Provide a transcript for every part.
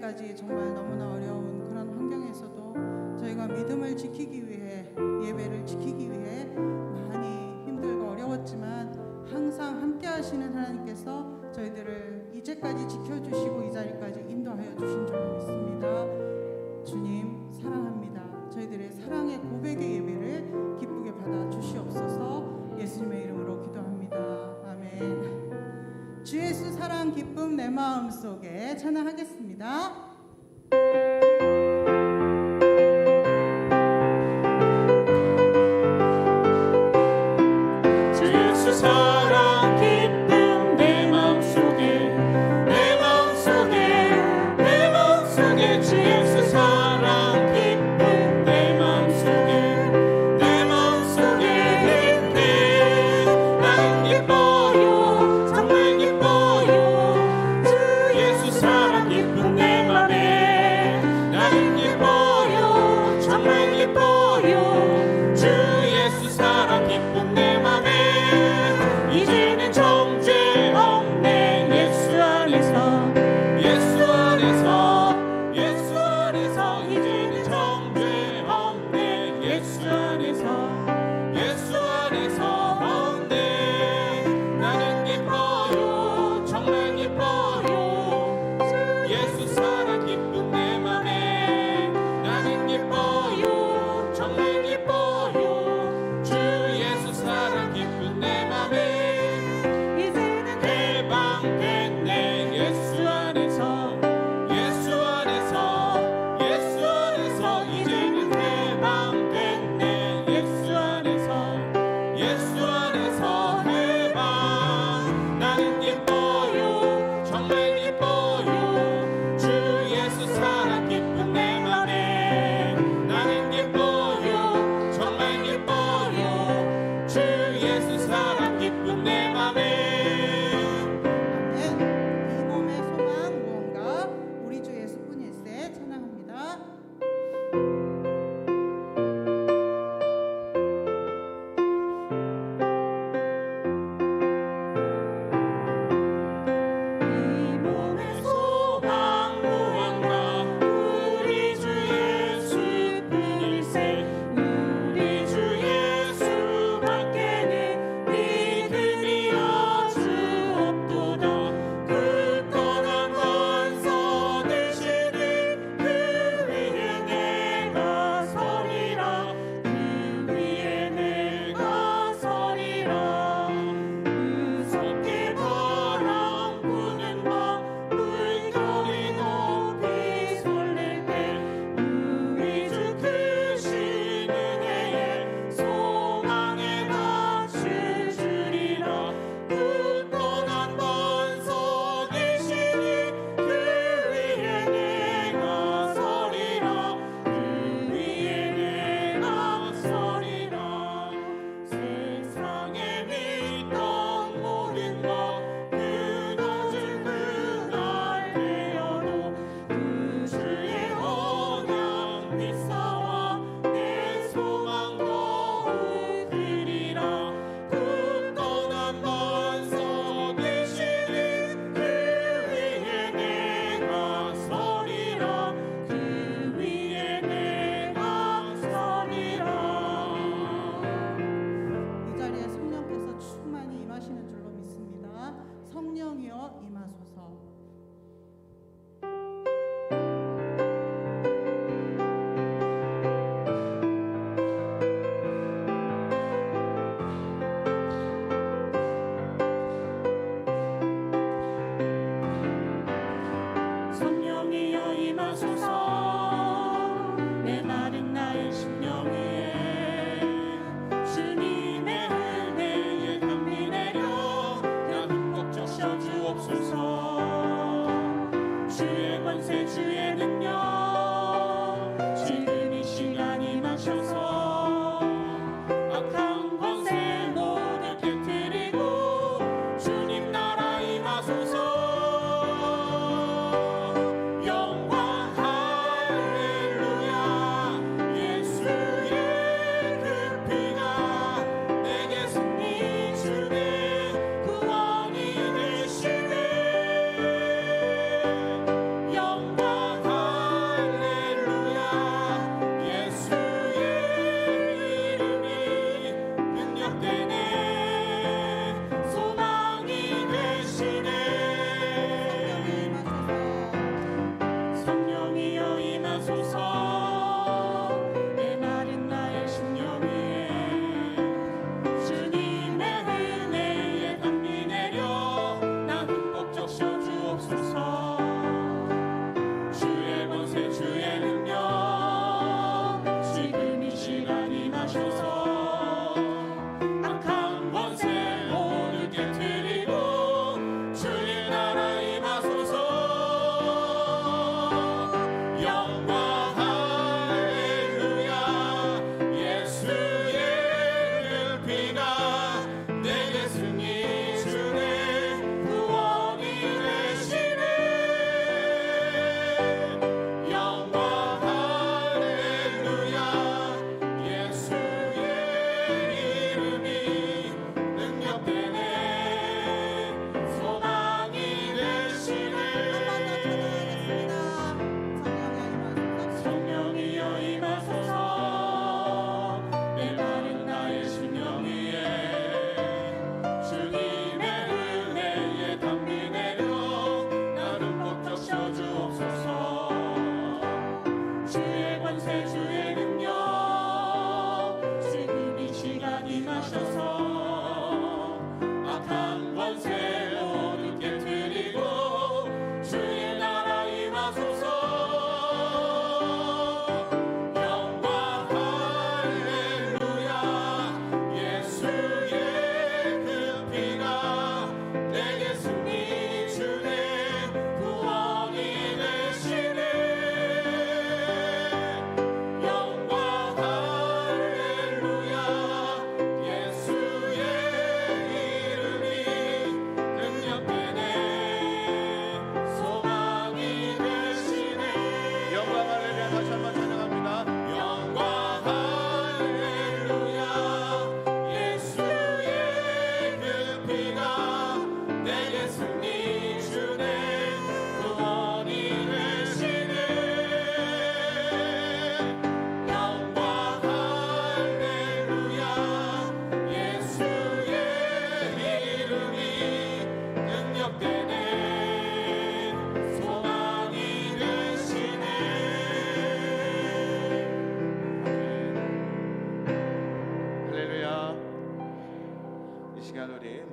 이제까지 정말 너무나 어려운 그런 환경에서도 저희가 믿음을 지키기 위해, 예배를 지키기 위해 많이 힘들고 어려웠지만 항상 함께 하시는 하나님께서 저희들을 이제까지 지켜주시고 이 자리까지 인도하여 주신 줄로 믿습니다. 주님 사랑합니다. 저희들의 사랑의 고백의 예배를 기쁘게 받아 주시옵소서. 예수님의 이름으로 기도합니다. 아멘. 주 예수 사랑 기쁨 내 마음속에 찬양하겠습니다. 주 예수 사랑 기쁨 내 마음속에 내 마음속에 내 마음속에 주 예수 사랑 기쁨 내 마음속에 내 마음속에 있네. 나는 기뻐요 정말 기뻐요 주 예수 사랑 기쁨 내 맘에 나는 기뻐요 정말 기뻐요 주 예수 사랑 기쁨 내 맘에 이제는 정죄 없네. 예수 안에서 예수 안에서 예수 안에서 이제는 정죄 없네. 예수 안에서 예수 안에서 없네. 나는 기뻐요 정말 기뻐요 예수 사랑 기쁨 내 맘에 나는 기뻐요 정말 기뻐요 주 예수 사랑 기쁨 내 맘에 이제는 해방됐네. 예수 안에서 예수 안에서 예수 안에서 이제는 해방됐네. 예수 안에서 예수 안에서 해방. 나는 기뻐요 정말 기뻐요 주 예수 사랑 기쁨 내 맘에 나는 기뻐요 정말 기뻐요 주 예수 사랑 기쁨 내 맘에 이 몸의 소망 무언가 우리 주 예수뿐일세 찬양합니다. 이 몸의 소망 무언가 우리 주 예수뿐일세. 우리 주 예수밖에는 믿음이 아주 없도다. 굳건한 반석 되시는 그 위에 내가 서리라. 그 위에 내가 서리라. 무섭게 바람 부는 밤 물결이 높이 쏠릴 때 우리 주 크신 은혜에 소망에 낯을 주리라. 굳건한 반석 되시니 그 위에 내가 서리라. 그 위에 내가 서리라. 세상에 믿던 모든 것 그것을 그날 되어도 그 주의 언약 믿사와 내 소망 더욱 크리라. 굳건한 반석 되시는 그 위에 내가 서리라. 그 위에 내가 서리라. 이 자리에 성령께서 충만히 임하시는 줄로 믿습니다. 성령이여 임하소서. 성령이여 임하소서. 내 마른 나의 심령 위에 주님의 은혜의 강비 내려 나 흠뻑 적셔 주옵소서. 주의 권세 주의 능력 지금 이 시간 임하셔서 악한 권세 모두 깨뜨리고 주님 나라 임하소서. 영광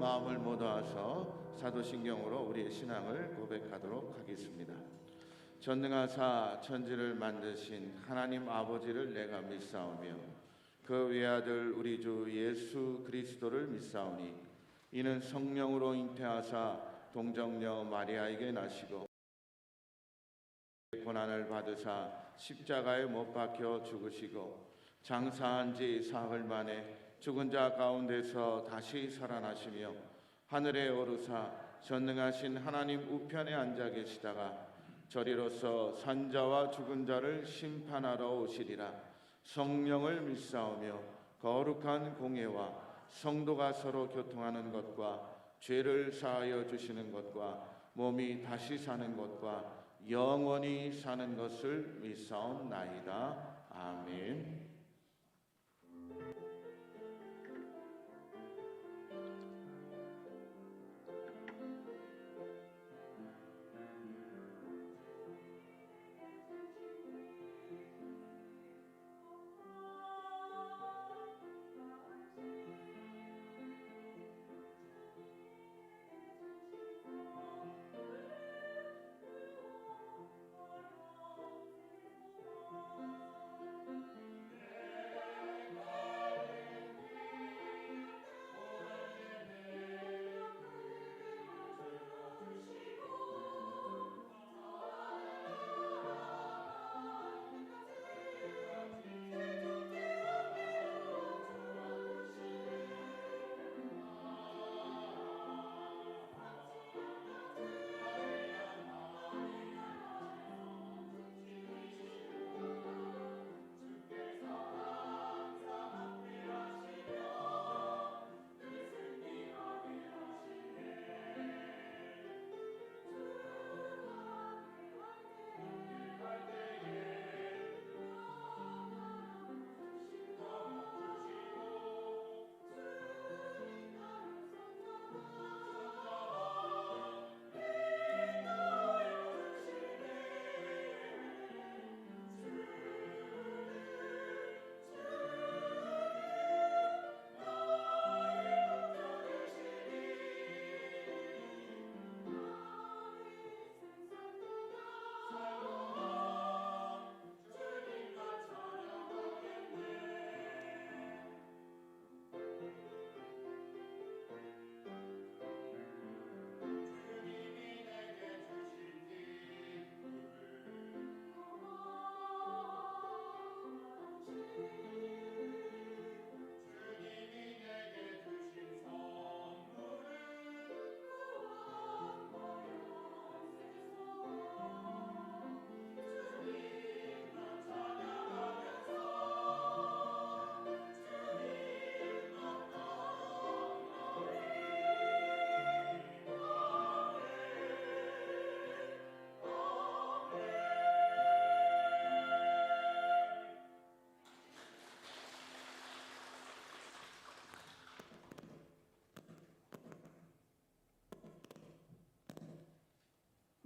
마음을 모아서 사도신경으로 우리의 신앙을 고백하도록 하겠습니다. 전능하사 천지를 만드신 하나님 아버지를 내가 믿사오며 그 외아들 우리 주 예수 그리스도를 믿사오니 이는 성령으로 잉태하사 동정녀 마리아에게 나시고 고난을 받으사 십자가에 못 박혀 죽으시고 장사한 지 사흘 만에 죽은 자 가운데서 다시 살아나시며 하늘에 오르사 전능하신 하나님 우편에 앉아 계시다가 저리로서 산자와 죽은 자를 심판하러 오시리라. 성령을 믿사오며 거룩한 공예와 성도가 서로 교통하는 것과 죄를 사하여 주시는 것과 몸이 다시 사는 것과 영원히 사는 것을 믿사옵나이다. 아멘.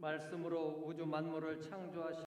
말씀으로 우주 만물을 창조하신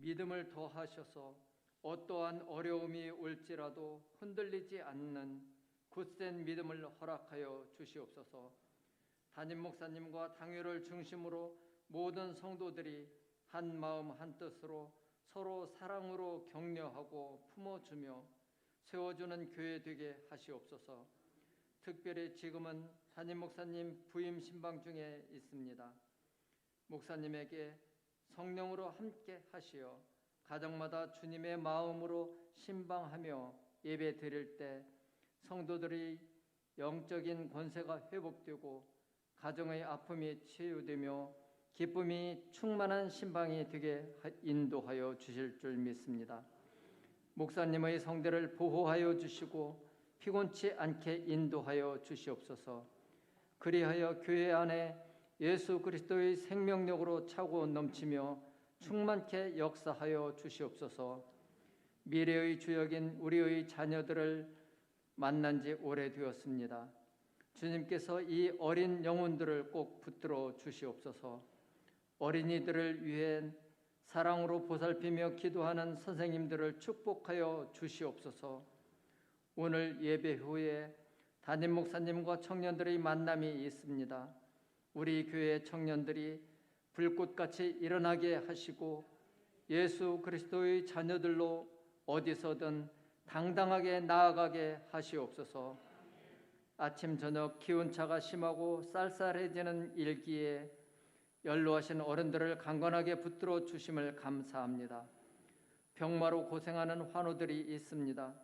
믿음을 더하셔서 어떠한 어려움이 올지라도 흔들리지 않는 굳센 믿음을 허락하여 주시옵소서. 담임 목사님과 당회를 중심으로 모든 성도들이 한 마음 한 뜻으로 서로 사랑으로 격려하고 품어주며 세워주는 교회 되게 하시옵소서. 특별히 지금은 담임 목사님 부임 신방 중에 있습니다. 목사님에게 성령으로 함께 하시어 가정마다 주님의 마음으로 신방하며 예배 드릴 때 성도들이 영적인 권세가 회복되고 가정의 아픔이 치유되며 기쁨이 충만한 신방이 되게 인도하여 주실 줄 믿습니다. 목사님의 성대를 보호하여 주시고 피곤치 않게 인도하여 주시옵소서. 그리하여 교회 안에 예수 그리스도의 생명력으로 차고 넘치며 충만케 역사하여 주시옵소서. 미래의 주역인 우리의 자녀들을 만난 지 오래되었습니다. 주님께서 이 어린 영혼들을 꼭 붙들어 주시옵소서. 어린이들을 위해 사랑으로 보살피며 기도하는 선생님들을 축복하여 주시옵소서. 오늘 예배 후에 담임 목사님과 청년들의 만남이 있습니다. 우리 교회 청년들이 불꽃같이 일어나게 하시고 예수 그리스도의 자녀들로 어디서든 당당하게 나아가게 하시옵소서. 아침 저녁 기온차가 심하고 쌀쌀해지는 일기에 연로하신 어른들을 강건하게 붙들어 주심을 감사합니다. 병마로 고생하는 환우들이 있습니다.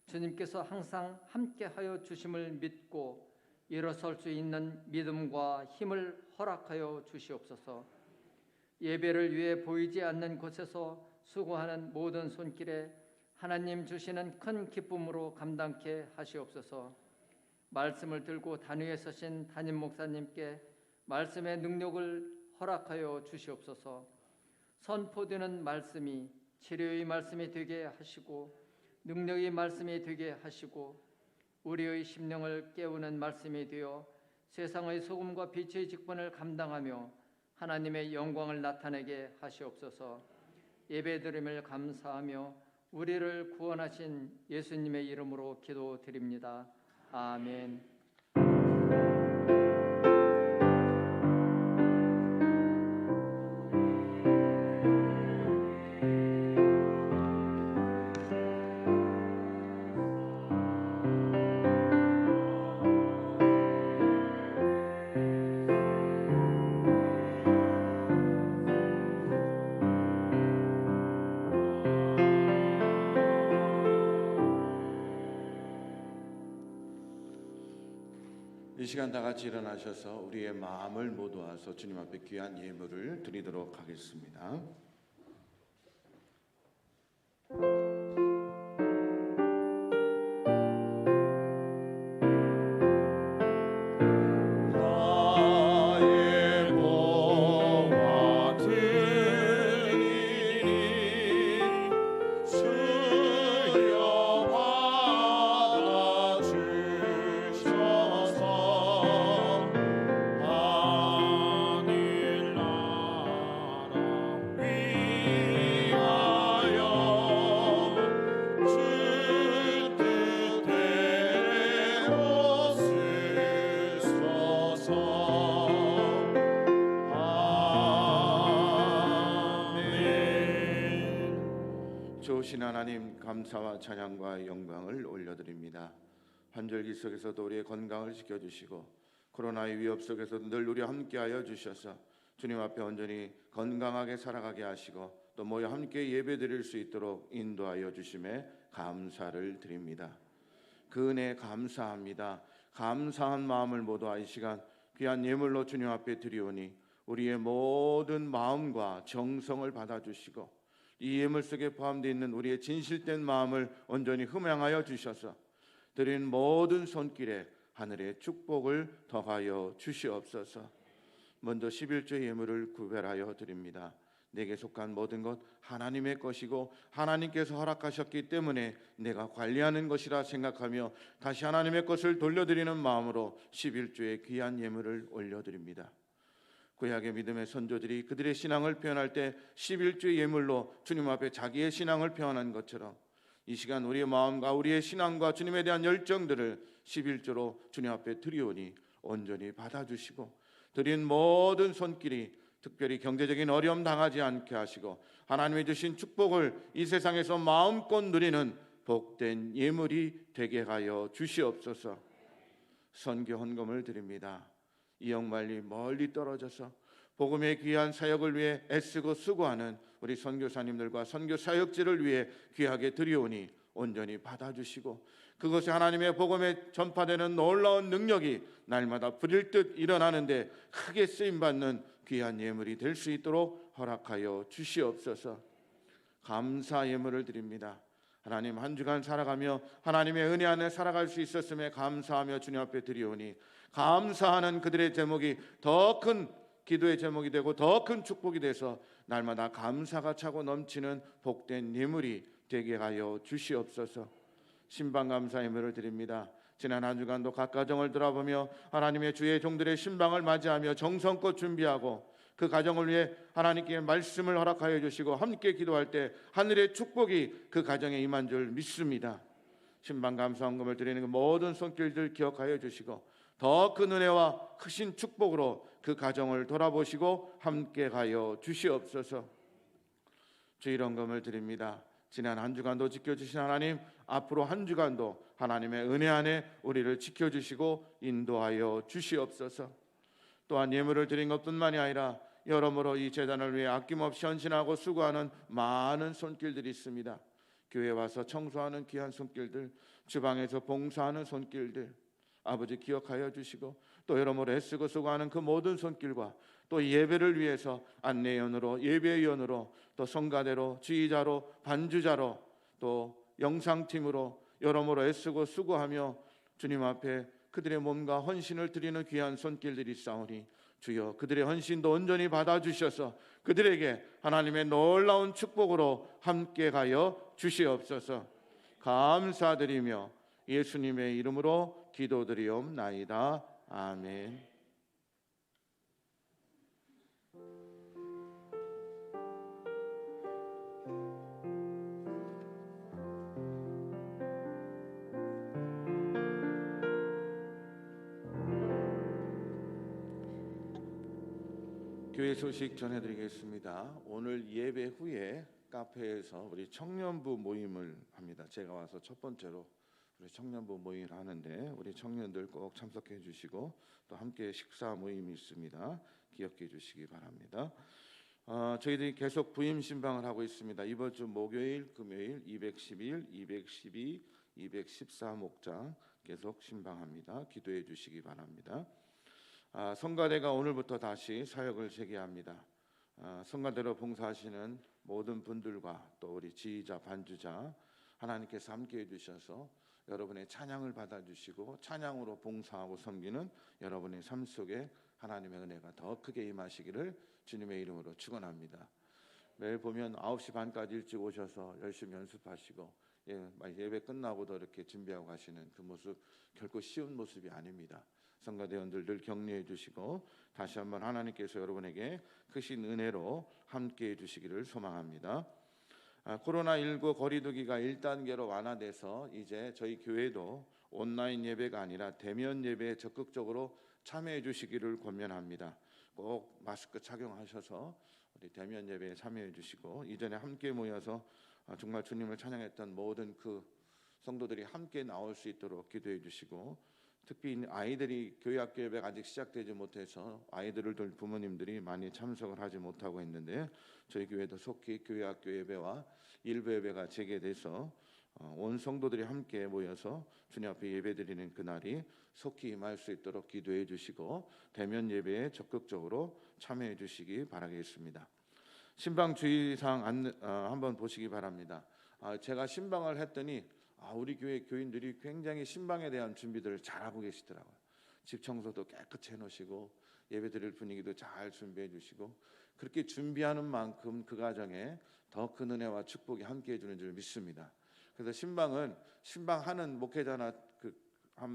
주님께서 항상 함께하여 주심을 믿고 일어설 수 있는 믿음과 힘을 허락하여 주시옵소서. 예배를 위해 보이지 않는 곳에서 수고하는 모든 손길에 하나님 주시는 큰 기쁨으로 감당케 하시옵소서. 말씀을 들고 단위에 서신 담임 목사님께 말씀의 능력을 허락하여 주시옵소서. 선포되는 말씀이 치료의 말씀이 되게 하시고 능력의 말씀이 되게 하시고 우리의 심령을 깨우는 말씀이 되어 세상의 소금과 빛의 직분을 감당하며 하나님의 영광을 나타내게 하시옵소서. 예배드림을 감사하며 우리를 구원하신 예수님의 이름으로 기도드립니다. 아멘. 이 시간 다 같이 일어나셔서 우리의 마음을 모두하서 주님 앞에 귀한 예물을 드리도록 하겠습니다. 나의 모아 드리니 주여 받아 주셔서 하늘나라 위하여 주 뜻대로 쓰소서. 아멘. 좋으신 하나님, 감사와 찬양과 영광을 올려드립니다. 환절기 속에서도 우리의 건강을 지켜주시고 코로나의 위협 속에서도 늘 우리와 함께하여 주셔서 주님 앞에 온전히 건강하게 살아가게 하시고 또 모여 함께 예배드릴 수 있도록 인도하여 주심에 감사를 드립니다. 그 은혜에 감사합니다. 감사한 마음을 모두 이 시간 귀한 예물로 주님 앞에 드리오니 우리의 모든 마음과 정성을 받아주시고 이 예물 속에 포함되어 있는 우리의 진실된 마음을 온전히 흠양하여 주셔서 드린 모든 손길에 하늘의 축복을 더하여 주시옵소서. 먼저 11조 예물을 구별하여 드립니다. 내게 속한 모든 것 하나님의 것이고 하나님께서 허락하셨기 때문에 내가 관리하는 것이라 생각하며 다시 하나님의 것을 돌려드리는 마음으로 11조의 귀한 예물을 올려드립니다. 구약의 믿음의 선조들이 그들의 신앙을 표현할 때 11조의 예물로 주님 앞에 자기의 신앙을 표현한 것처럼 이 시간 우리의 마음과 우리의 신앙과 주님에 대한 열정들을 11조로 주님 앞에 드리오니 온전히 받아주시고 드린 모든 손길이 특별히 경제적인 어려움 당하지 않게 하시고 하나님이 주신 축복을 이 세상에서 마음껏 누리는 복된 예물이 되게 하여 주시옵소서. 선교 헌금을 드립니다. 이역만리 멀리 떨어져서 복음의 귀한 사역을 위해 애쓰고 수고하는 우리 선교사님들과 선교 사역지를 위해 귀하게 드리오니 온전히 받아주시고 그것이 하나님의 복음에 전파되는 놀라운 능력이 날마다 부릴듯 일어나는데 크게 쓰임받는 귀한 예물이 될 수 있도록 허락하여 주시옵소서. 감사 예물을 드립니다. 하나님, 한 주간 살아가며 하나님의 은혜 안에 살아갈 수 있었음에 감사하며 주님 앞에 드리오니 감사하는 그들의 제목이 더 큰 기도의 제목이 되고 더 큰 축복이 돼서 날마다 감사가 차고 넘치는 복된 예물이 되게 하여 주시옵소서. 신방 감사 예물을 드립니다. 지난 한 주간도 각 가정을 돌아보며 하나님의 주의 종들의 신방을 맞이하며 정성껏 준비하고 그 가정을 위해 하나님께 말씀을 허락하여 주시고 함께 기도할 때 하늘의 축복이 그 가정에 임한 줄 믿습니다. 신방 감사 헌금을 드리는 그 모든 손길들 기억하여 주시고 더 큰 은혜와 크신 축복으로 그 가정을 돌아보시고 함께 가여 주시옵소서. 주일 헌금을 드립니다. 지난 한 주간도 지켜주신 하나님, 앞으로 한 주간도 하나님의 은혜 안에 우리를 지켜주시고 인도하여 주시옵소서. 또한 예물을 드린 것뿐만이 아니라 여러모로 이 재단을 위해 아낌없이 헌신하고 수고하는 많은 손길들이 있습니다. 교회에 와서 청소하는 귀한 손길들, 주방에서 봉사하는 손길들, 아버지 기억하여 주시고 또 여러모로 애쓰고 수고하는 그 모든 손길과 또 예배를 위해서 안내위원으로 예배위원으로 또 성가대로 지휘자로 반주자로 또 영상팀으로 여러모로 애쓰고 수고하며 주님 앞에 그들의 몸과 헌신을 드리는 귀한 손길들이 있사오니 주여 그들의 헌신도 온전히 받아주셔서 그들에게 하나님의 놀라운 축복으로 함께 가여 주시옵소서. 감사드리며 예수님의 이름으로 기도드리옵나이다. 아멘. 교회 소식 전해드리겠습니다. 오늘 예배 후에 카페에서 우리 청년부 모임을 합니다. 제가 와서 첫 번째로 우리 청년부 모임을 하는데 우리 청년들 꼭 참석해 주시고 또 함께 식사 모임이 있습니다. 기억해 주시기 바랍니다. 저희들이 계속 부임 신방을 하고 있습니다. 이번 주 목요일, 금요일 211, 212, 214 목장 계속 신방합니다. 기도해 주시기 바랍니다. 성가대가 오늘부터 다시 사역을 재개합니다. 성가대로 봉사하시는 모든 분들과 또 우리 지휘자, 반주자 하나님께서 함께해 주셔서 여러분의 찬양을 받아주시고 찬양으로 봉사하고 섬기는 여러분의 삶 속에 하나님의 은혜가 더 크게 임하시기를 주님의 이름으로 축원합니다. 매일 보면 9시 반까지 일찍 오셔서 열심히 연습하시고 예배 끝나고도 이렇게 준비하고 가시는 그 모습 결코 쉬운 모습이 아닙니다. 성가대원들 늘 격려해 주시고 다시 한번 하나님께서 여러분에게 크신 은혜로 함께해 주시기를 소망합니다. 코로나19 거리두기가 1단계로 완화돼서 이제 저희 교회도 온라인 예배가 아니라 대면 예배에 적극적으로 참여해 주시기를 권면합니다. 꼭 마스크 착용하셔서 우리 대면 예배에 참여해 주시고 이전에 함께 모여서 정말 주님을 찬양했던 모든 그 성도들이 함께 나올 수 있도록 기도해 주시고 특히 아이들이 교회 학교 예배가 아직 시작되지 못해서 아이들을 둘 부모님들이 많이 참석을 하지 못하고 있는데 저희 교회도 속히 교회 학교 예배와 일부 예배가 재개돼서 온 성도들이 함께 모여서 주님 앞에 예배드리는 그날이 속히 임할 수 있도록 기도해 주시고 대면 예배에 적극적으로 참여해 주시기 바라겠습니다. 신방 주의사항 한번 보시기 바랍니다. 제가 신방을 했더니 우리 교회 교인들이 굉장히 신방에 대한 준비들을 잘하고 계시더라고요. 집 청소도 깨끗이 해놓으시고 예배드릴 분위기도 잘 준비해 주시고 그렇게 준비하는 만큼 그 가정에 더 큰 은혜와 축복이 함께해 주는 줄 믿습니다. 그래서 신방은 신방하는 목회자나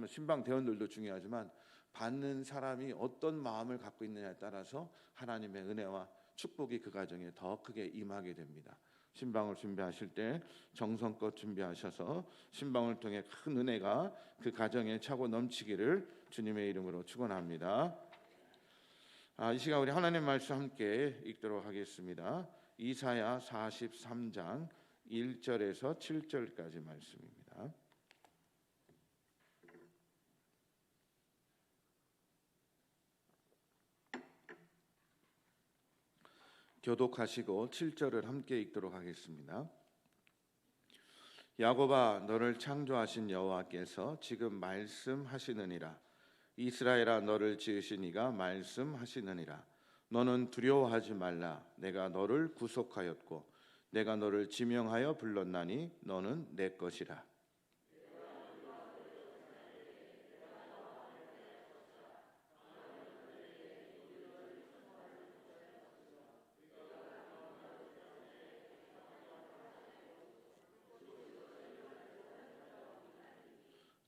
신방 대원들도 중요하지만 받는 사람이 어떤 마음을 갖고 있느냐에 따라서 하나님의 은혜와 축복이 그 가정에 더 크게 임하게 됩니다. 신방을 준비하실 때 정성껏 준비하셔서 신방을 통해 큰 은혜가 그 가정에 차고 넘치기를 주님의 이름으로 축원합니다. 이 시간 우리 하나님 말씀 함께 읽도록 하겠습니다. 이사야 43장 1절에서 7절까지 말씀입니다. 교독하시고 7절을 함께 읽도록 하겠습니다. 야곱아, 너를 창조하신 여호와께서 지금 말씀하시느니라. 이스라엘아, 너를 지으신 이가 말씀하시느니라. 너는 두려워하지 말라. 내가 너를 구속하였고 내가 너를 지명하여 불렀나니 너는 내 것이라.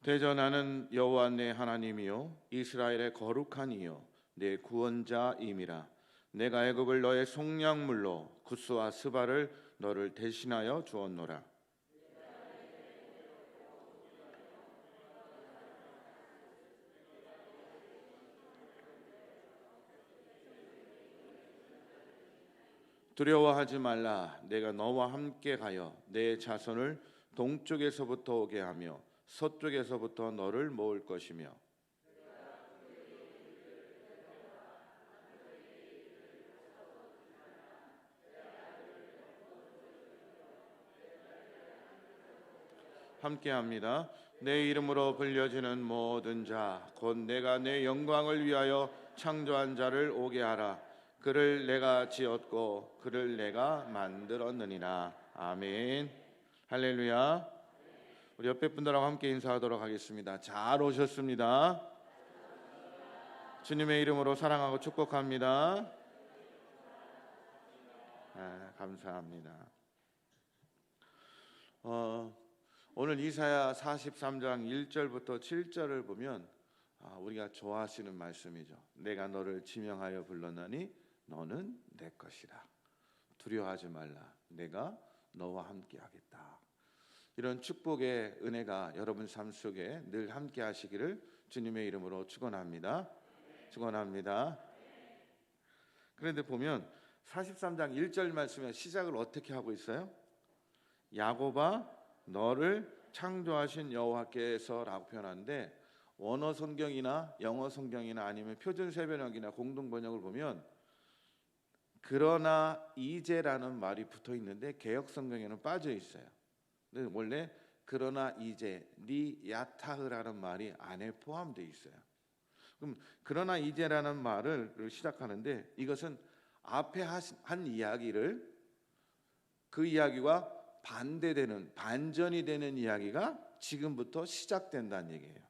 대전하는 여호와 내 하나님이요 이스라엘의 거룩한 이요 내 구원자임이라. 내가 애굽을 너의 속량물로 구스와 스바를 너를 대신하여 주었노라. 두려워하지 말라. 내가 너와 함께 가여 내 자손을 동쪽에서부터 오게 하며 서쪽에서부터 너를 모을 것이며 함께합니다. 내 이름으로 불려지는 모든 자 곧 내가 내 영광을 위하여 창조한 자를 오게 하라. 그를 내가 지었고 그를 내가 만들었느니라. 아멘. 할렐루야. 우리 옆에 분들하고 함께 인사하도록 하겠습니다. 잘 오셨습니다. 주님의 이름으로 사랑하고 축복합니다. 감사합니다. 오늘 이사야 43장 1절부터 7절을 보면 우리가 좋아하시는 말씀이죠. 내가 너를 지명하여 불렀나니 너는 내 것이라. 두려워하지 말라. 내가 너와 함께 하겠다. 이런 축복의 은혜가 여러분 삶 속에 늘 함께 하시기를 주님의 이름으로 축원합니다. 축원합니다. 그런데 보면 43장 1절 말씀의 시작을 어떻게 하고 있어요? 야곱아, 너를 창조하신 여호와께서라고 표현하는데, 원어 성경이나 영어 성경이나 아니면 표준 세번역이나 공동 번역을 보면 그러나 이제라는 말이 붙어 있는데 개역 성경에는 빠져 있어요. 근데 원래 그러나 이제 리야타흐라는 말이 안에 포함되어 있어요. 그럼 그러나 이제라는 말을 시작하는데, 이것은 앞에 한 이야기를 그 이야기와 반대되는, 반전이 되는 이야기가 지금부터 시작된다는 얘기예요.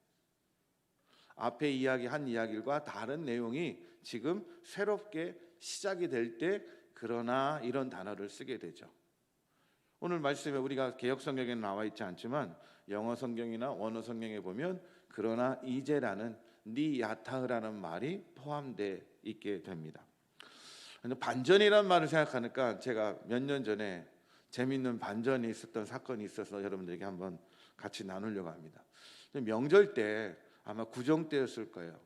앞에 한 이야기과 다른 내용이 지금 새롭게 시작이 될 때 그러나 이런 단어를 쓰게 되죠. 오늘 말씀에 우리가 개역 성경에는 나와 있지 않지만 영어 성경이나 원어 성경에 보면 그러나 이제라는 니야타흐라는 말이 포함되어 있게 됩니다. 반전이라는 말을 생각하니까 제가 몇 년 전에 재미있는 반전이 있었던 사건이 있어서 여러분들에게 한번 같이 나누려고 합니다. 명절 때 아마 구정 때였을 거예요.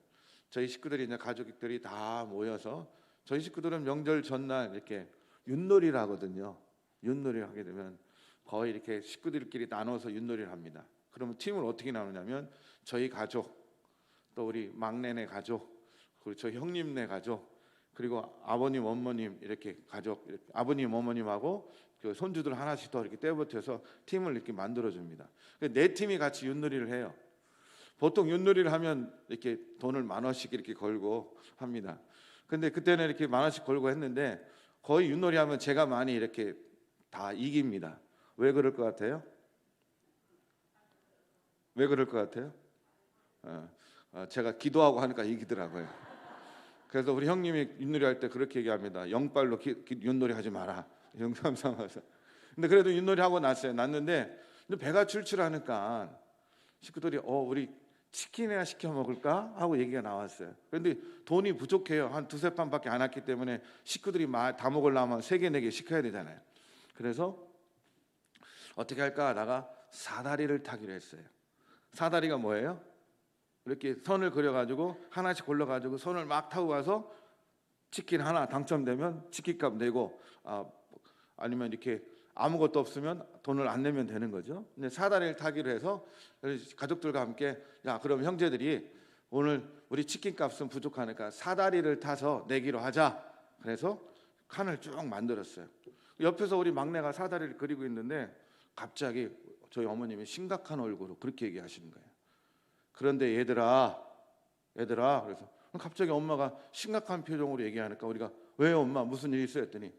저희 식구들이 이제 가족들이 다 모여서, 저희 식구들은 명절 전날 이렇게 윷놀이를 하거든요. 윷놀이를 하게 되면 거의 이렇게 식구들끼리 나눠서 윷놀이를 합니다. 그러면 팀을 어떻게 나누냐면 저희 가족, 또 우리 막내네 가족, 그리고 저희 형님네 가족, 그리고 아버님, 어머님 이렇게 가족, 아버님, 어머님하고 그 손주들 하나씩 더 이렇게 떼붙여서 팀을 이렇게 만들어줍니다. 네 팀이 같이 윷놀이를 해요. 보통 윷놀이를 하면 이렇게 돈을 10,000원씩 이렇게 걸고 합니다. 근데 그때는 이렇게 10,000원씩 걸고 했는데 거의 윷놀이 하면 제가 많이 이렇게 다 이깁니다. 왜 그럴 것 같아요? 왜 그럴 것 같아요? 제가 기도하고 하니까 이기더라고요. 그래서 우리 형님이 윷놀이 할 때 그렇게 얘기합니다. 영빨로 윷놀이 하지 마라. 영상 삼아서. 근데 그래도 윷놀이 하고 났는데 배가 출출하니까 식구들이 우리 치킨이나 시켜 먹을까 하고 얘기가 나왔어요. 그런데 돈이 부족해요. 한 두세 판밖에 안 왔기 때문에 식구들이 다 먹으려면 3개, 4개 시켜야 되잖아요. 그래서 어떻게 할까 하다가 사다리를 타기로 했어요. 사다리가 뭐예요? 이렇게 선을 그려가지고 하나씩 골라가지고 선을 막 타고 가서 치킨 하나 당첨되면 치킨값 내고, 아니면 이렇게 아무것도 없으면 돈을 안 내면 되는 거죠. 근데 사다리를 타기로 해서 가족들과 함께, 야, 그럼 형제들이 오늘 우리 치킨값은 부족하니까 사다리를 타서 내기로 하자. 그래서 칸을 쭉 만들었어요. 옆에서 우리 막내가 사다리를 그리고 있는데 갑자기 저희 어머님이 심각한 얼굴로 그렇게 얘기하시는 거예요. 그런데 얘들아 그래서 갑자기 엄마가 심각한 표정으로 얘기하니까 우리가 왜요 엄마 무슨 일 있어요 했더니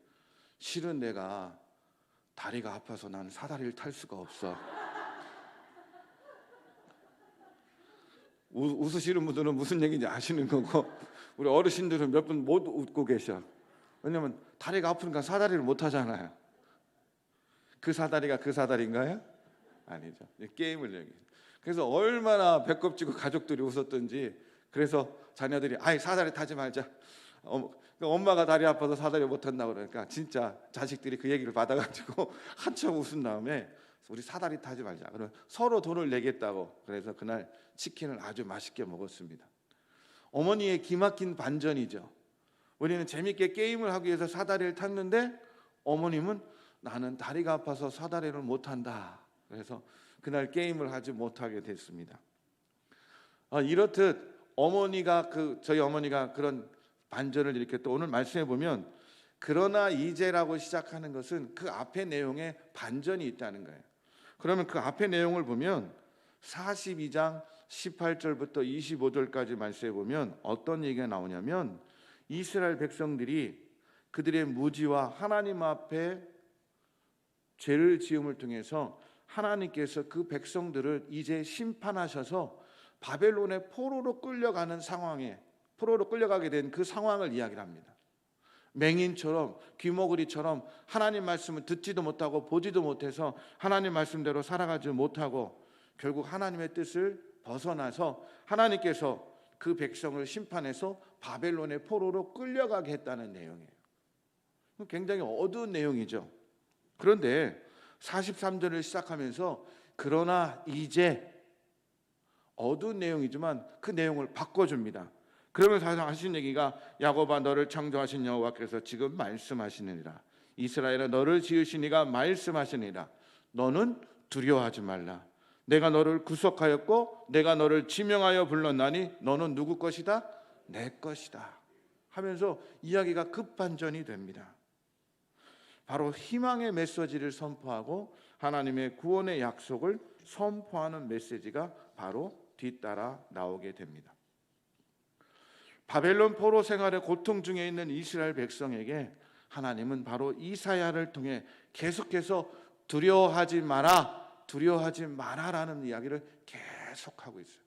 실은 내가 다리가 아파서 난 사다리를 탈 수가 없어. 웃으시는 분들은 무슨 얘기인지 아시는 거고 우리 어르신들은 몇 분 못 웃고 계셔. 왜냐면 다리가 아프니까 사다리를 못 하잖아요. 그 사다리가 그 사다리인가요? 아니죠. 게임을 얘기해요. 그래서 얼마나 배꼽 쥐고 가족들이 웃었던지. 그래서 자녀들이 아이 사다리 타지 말자. 엄마가 다리 아파서 사다리 못 탄다고 그러니까 진짜 자식들이 그 얘기를 받아가지고 한참 웃은 다음에 우리 사다리 타지 말자. 그럼 서로 돈을 내겠다고. 그래서 그날 치킨을 아주 맛있게 먹었습니다. 어머니의 기막힌 반전이죠. 우리는 재밌게 게임을 하기 위해서 사다리를 탔는데 어머님은 나는 다리가 아파서 사다리를 못 탄다. 그래서 그날 게임을 하지 못하게 됐습니다. 이렇듯 저희 어머니가 그런 반전을 이렇게 또 오늘 말씀해 보면 그러나 이제라고 시작하는 것은 그 앞의 내용에 반전이 있다는 거예요. 그러면 그 앞의 내용을 보면 42장 18절부터 25절까지 말씀해 보면 어떤 얘기가 나오냐면 이스라엘 백성들이 그들의 무지와 하나님 앞에 죄를 지음을 통해서 하나님께서 그 백성들을 이제 심판하셔서 바벨론의 포로로 끌려가는 상황에 포로로 끌려가게 된 그 상황을 이야기를 합니다. 맹인처럼 귀머거리처럼 하나님 말씀을 듣지도 못하고 보지도 못해서 하나님 말씀대로 살아가지 못하고 결국 하나님의 뜻을 벗어나서 하나님께서 그 백성을 심판해서 바벨론의 포로로 끌려가게 했다는 내용이에요. 굉장히 어두운 내용이죠. 그런데 43절을 시작하면서 그러나 이제 어두운 내용이지만 그 내용을 바꿔줍니다. 그러면서 하신 얘기가 야곱아 너를 창조하신 여호와께서 지금 말씀하시느니라. 이스라엘아 너를 지으신 이가 말씀하시느니라. 너는 두려워하지 말라. 내가 너를 구속하였고 내가 너를 지명하여 불렀나니 너는 누구 것이다? 내 것이다. 하면서 이야기가 급반전이 됩니다. 바로 희망의 메시지를 선포하고 하나님의 구원의 약속을 선포하는 메시지가 바로 뒤따라 나오게 됩니다. 바벨론 포로 생활의 고통 중에 있는 이스라엘 백성에게 하나님은 바로 이사야를 통해 계속해서 두려워하지 마라라는 이야기를 계속하고 있어요.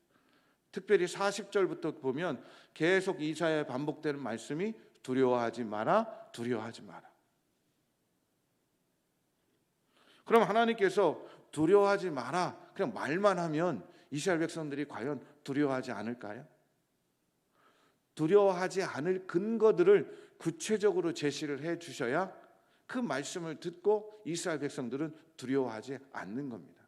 특별히 40절부터 보면 계속 이사야에 반복되는 말씀이 두려워하지 마라. 그럼 하나님께서 두려워하지 마라 그냥 말만 하면 이스라엘 백성들이 과연 두려워하지 않을까요? 두려워하지 않을 근거들을 구체적으로 제시를 해 주셔야 그 말씀을 듣고 이스라엘 백성들은 두려워하지 않는 겁니다.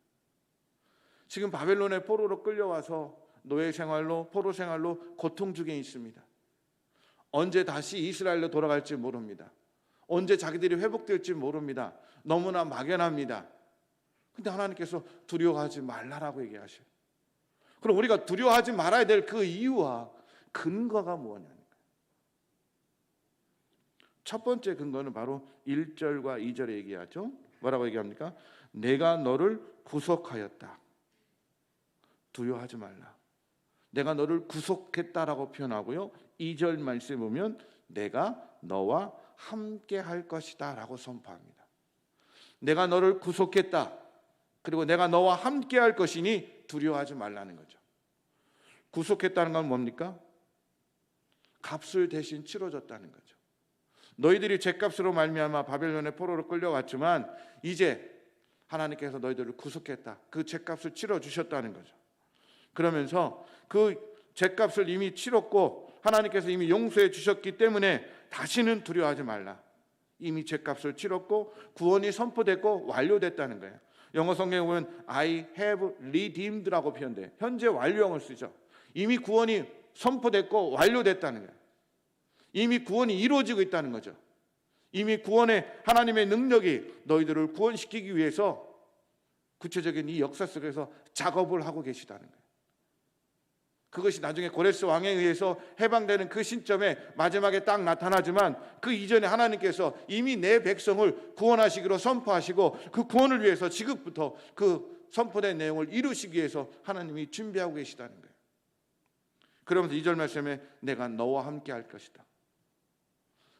지금 바벨론의 포로로 끌려와서 노예 생활로 포로 생활로 고통 중에 있습니다. 언제 다시 이스라엘로 돌아갈지 모릅니다. 언제 자기들이 회복될지 모릅니다. 너무나 막연합니다. 근데 하나님께서 두려워하지 말라라고 얘기하셔요. 그럼 우리가 두려워하지 말아야 될 그 이유와 근거가 뭐냐는 거예요. 첫 번째 근거는 바로 1절과 2절에 얘기하죠. 뭐라고 얘기합니까? 내가 너를 구속하였다. 두려워하지 말라. 내가 너를 구속했다라고 표현하고요. 2절 말씀에 보면 내가 너와 함께 할 것이다 라고 선포합니다. 내가 너를 구속했다. 그리고 내가 너와 함께 할 것이니 두려워하지 말라는 거죠. 구속했다는 건 뭡니까? 값을 대신 치러줬다는 거죠. 너희들이 죄값으로 말미암아 바벨론의 포로로 끌려갔지만 이제 하나님께서 너희들을 구속했다. 그 죄값을 치러주셨다는 거죠. 그러면서 그 죄값을 이미 치렀고 하나님께서 이미 용서해 주셨기 때문에 다시는 두려워하지 말라. 이미 죄값을 치렀고 구원이 선포됐고 완료됐다는 거예요. 영어 성경에 보면 I have redeemed라고 표현돼요. 현재 완료형을 쓰죠. 이미 구원이 선포됐고 완료됐다는 거예요. 이미 구원이 이루어지고 있다는 거죠. 이미 구원의 하나님의 능력이 너희들을 구원시키기 위해서 구체적인 이 역사 속에서 작업을 하고 계시다는 거예요. 그것이 나중에 고레스 왕에 의해서 해방되는 그 시점에 마지막에 딱 나타나지만 그 이전에 하나님께서 이미 내 백성을 구원하시기로 선포하시고 그 구원을 위해서 지금부터 그 선포된 내용을 이루시기 위해서 하나님이 준비하고 계시다는 거예요. 그러면서 2절 말씀에 내가 너와 함께 할 것이다.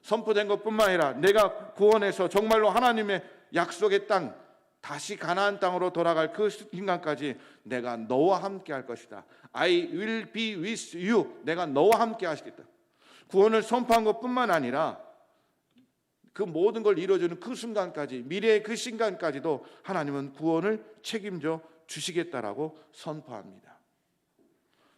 선포된 것뿐만 아니라 내가 구원해서 정말로 하나님의 약속의 땅 다시 가나안 땅으로 돌아갈 그 순간까지 내가 너와 함께 할 것이다. I will be with you. 내가 너와 함께 하시겠다. 구원을 선포한 것뿐만 아니라 그 모든 걸 이루어주는 그 순간까지, 미래의 그 순간까지도 하나님은 구원을 책임져 주시겠다라고 선포합니다.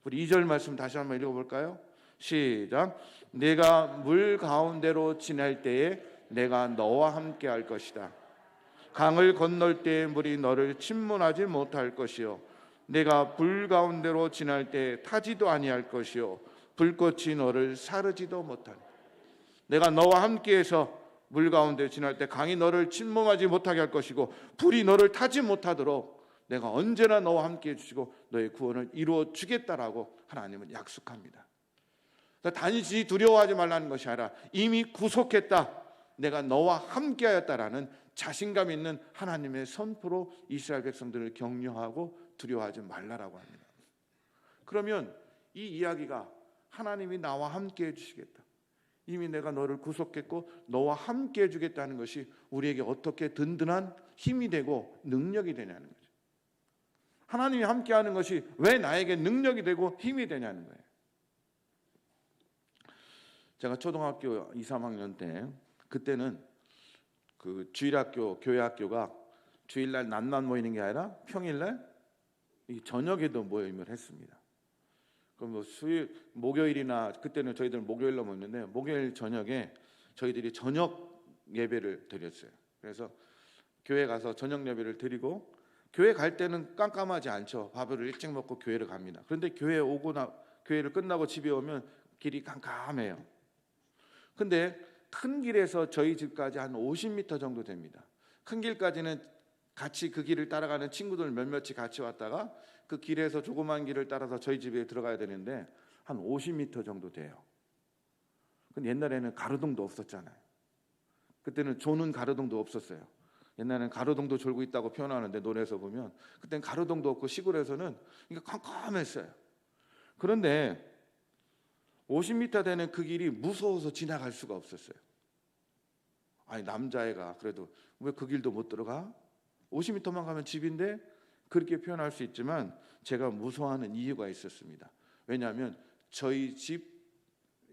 우리 2절 말씀 다시 한번 읽어볼까요? 시작. 내가 물 가운데로 지날 때에 내가 너와 함께 할 것이다. 강을 건널 때에 물이 너를 침몰하지 못할 것이요 내가 불 가운데로 지날 때 타지도 아니할 것이요 불꽃이 너를 사르지도 못할. 내가 너와 함께해서 물 가운데 지날 때 강이 너를 침몰하지 못하게 할 것이고 불이 너를 타지 못하도록 내가 언제나 너와 함께해 주시고 너의 구원을 이루어 주겠다라고 하나님은 약속합니다. 단지 두려워하지 말라는 것이 아니라 이미 구속했다, 내가 너와 함께하였다라는 자신감 있는 하나님의 선포로 이스라엘 백성들을 격려하고 두려워하지 말라라고 합니다. 그러면 이 이야기가 하나님이 나와 함께 해주시겠다, 이미 내가 너를 구속했고 너와 함께 해주겠다는 것이 우리에게 어떻게 든든한 힘이 되고 능력이 되냐는 거죠. 하나님이 함께하는 것이 왜 나에게 능력이 되고 힘이 되냐는 거예요. 제가 초등학교 2, 3학년 때 그때는 그 주일학교, 교회학교가 주일날 낮만 모이는 게 아니라 평일날 이 저녁에도 모임을 했습니다. 그럼 뭐 수요일, 목요일이나 그때는 저희들 목요일로 모였는데 목요일 저녁에 저희들이 저녁 예배를 드렸어요. 그래서 교회 가서 저녁 예배를 드리고 교회 갈 때는 깜깜하지 않죠. 밥을 일찍 먹고 교회를 갑니다. 그런데 교회를 끝나고 집에 오면 길이 깜깜해요. 근데 큰 길에서 저희 집까지 한 50m 정도 됩니다. 큰 길까지는 같이 그 길을 따라가는 친구들 몇몇이 같이 왔다가 그 길에서 조그만 길을 따라서 저희 집에 들어가야 되는데 한 50m 정도 돼요. 근데 옛날에는 가로등도 없었잖아요. 그때는 조는 가로등도 없었어요. 옛날에는 가로등도 졸고 있다고 표현하는데 노래에서 보면 그때는 가로등도 없고 시골에서는 이게 깜깜했어요. 그런데 50m 되는 그 길이 무서워서 지나갈 수가 없었어요. 아니 남자애가 그래도 왜 그 길도 못 들어가? 50m만 가면 집인데 그렇게 표현할 수 있지만 제가 무서워하는 이유가 있었습니다. 왜냐하면 저희 집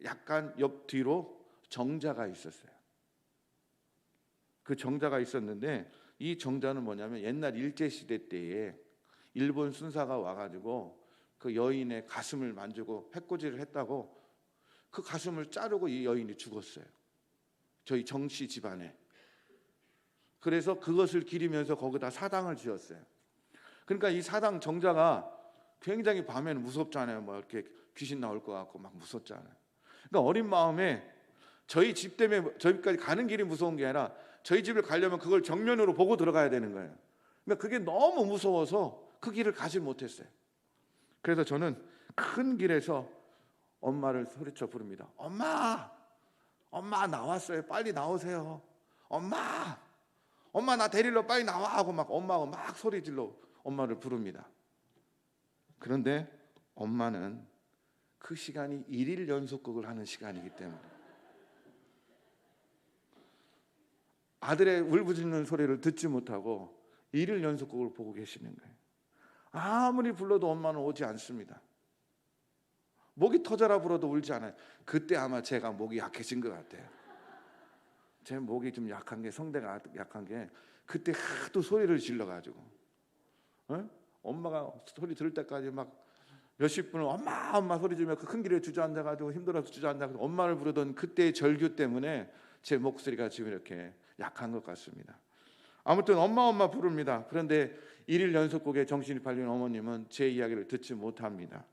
약간 옆 뒤로 정자가 있었어요. 그 정자가 있었는데 이 정자는 뭐냐면 옛날 일제시대 때에 일본 순사가 와가지고 그 여인의 가슴을 만지고 해코지를 했다고 그 가슴을 자르고 이 여인이 죽었어요. 저희 정씨 집안에. 그래서 그것을 기리면서 거기다 사당을 지었어요. 그러니까 이 사당 정자가 굉장히 밤에는 무섭잖아요. 뭐 이렇게 귀신 나올 것 같고 막 무섭잖아요. 그러니까 어린 마음에 저희 집 때문에 저희까지 가는 길이 무서운 게 아니라 저희 집을 가려면 그걸 정면으로 보고 들어가야 되는 거예요. 그러니까 그게 너무 무서워서 그 길을 가지 못했어요. 그래서 저는 큰 길에서 엄마를 소리쳐 부릅니다. 엄마! 엄마 나왔어요. 빨리 나오세요. 엄마! 엄마 나 데리러 빨리 나와 하고 막 엄마가 막 소리 질러 엄마를 부릅니다. 그런데 엄마는 그 시간이 1일 연속극을 하는 시간이기 때문에 아들의 울부짖는 소리를 듣지 못하고 1일 연속극을 보고 계시는 거예요. 아무리 불러도 엄마는 오지 않습니다. 목이 터져라 불어도 울지 않아요. 그때 아마 제가 목이 약해진 것 같아요. 제 목이 좀 약한 게, 성대가 약한 게 그때 하도 소리를 질러가지고 엄마가 소리 들을 때까지 막 몇십 분을 엄마 소리 지르며 그 큰 길에 주저앉아가지고 힘들어서 주저앉아가지고 엄마를 부르던 그때의 절규 때문에 제 목소리가 지금 이렇게 약한 것 같습니다. 아무튼 엄마 부릅니다. 그런데 1일 연속곡에 정신이 팔린 어머님은 제 이야기를 듣지 못합니다.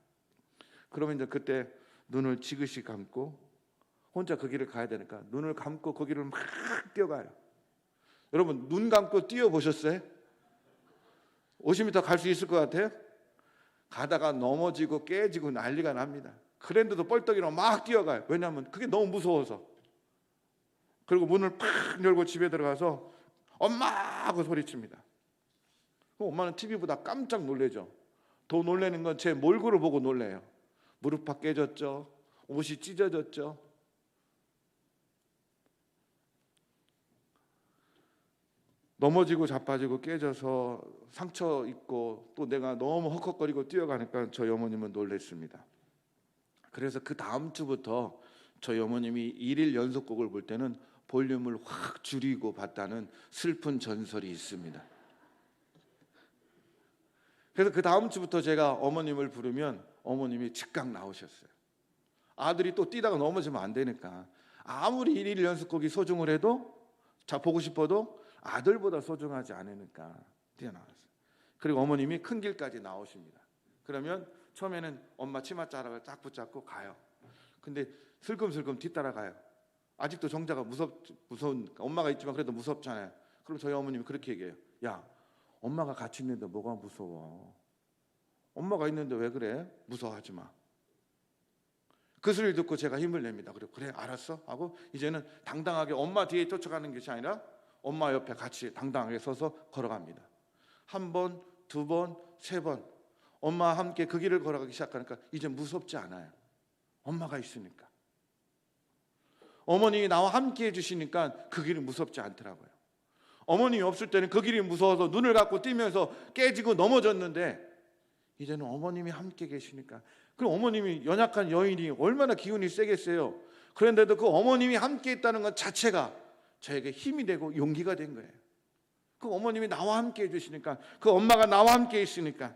그러면 이제 그때 눈을 지그시 감고 혼자 그 길을 가야 되니까 눈을 감고 그 길을 막 뛰어가요. 여러분 눈 감고 뛰어보셨어요? 50m 갈 수 있을 것 같아요? 가다가 넘어지고 깨지고 난리가 납니다. 그랬는데도 뻘떡이로 막 뛰어가요. 왜냐하면 그게 너무 무서워서. 그리고 문을 팍 열고 집에 들어가서 엄마 하고 소리칩니다. 엄마는 TV보다 깜짝 놀래죠. 더 놀라는 건 제 몰골을 보고 놀래요. 무릎팍 깨졌죠. 옷이 찢어졌죠. 넘어지고 자빠지고 깨져서 상처 입고 또 내가 너무 헉헉거리고 뛰어가니까 저희 어머님은 놀랬습니다. 그래서 그 다음 주부터 저희 어머님이 1일 연속곡을 볼 때는 볼륨을 확 줄이고 봤다는 슬픈 전설이 있습니다. 그래서 그 다음 주부터 제가 어머님을 부르면 어머님이 즉각 나오셨어요. 아들이 또 뛰다가 넘어지면 안 되니까 아무리 1일 연속곡이 소중을 해도 보고 싶어도 아들보다 소중하지 않으니까 뛰어나왔어요. 그리고 어머님이 큰 길까지 나오십니다. 그러면 처음에는 엄마 치맛자락을 딱 붙잡고 가요. 근데 슬금슬금 뒤따라가요. 아직도 정자가 무서우니까 엄마가 있지만 그래도 무섭잖아요. 그럼 저희 어머님이 그렇게 얘기해요. 야, 엄마가 같이 있는데 뭐가 무서워? 엄마가 있는데 왜 그래? 무서워하지 마. 그 소리를 듣고 제가 힘을 냅니다. 그리고 그래 알았어? 하고 이제는 당당하게 엄마 뒤에 쫓아가는 것이 아니라 엄마 옆에 같이 당당하게 서서 걸어갑니다. 한 번, 두 번, 세 번 엄마와 함께 그 길을 걸어가기 시작하니까 이제 무섭지 않아요. 엄마가 있으니까. 어머님이 나와 함께 해주시니까 그 길이 무섭지 않더라고요. 어머님이 없을 때는 그 길이 무서워서 눈을 감고 뛰면서 깨지고 넘어졌는데 이제는 어머님이 함께 계시니까. 그럼 어머님이 연약한 여인이 얼마나 기운이 세겠어요. 그런데도 그 어머님이 함께 있다는 것 자체가 저에게 힘이 되고 용기가 된 거예요. 그 어머님이 나와 함께 해주시니까, 그 엄마가 나와 함께 있으니까.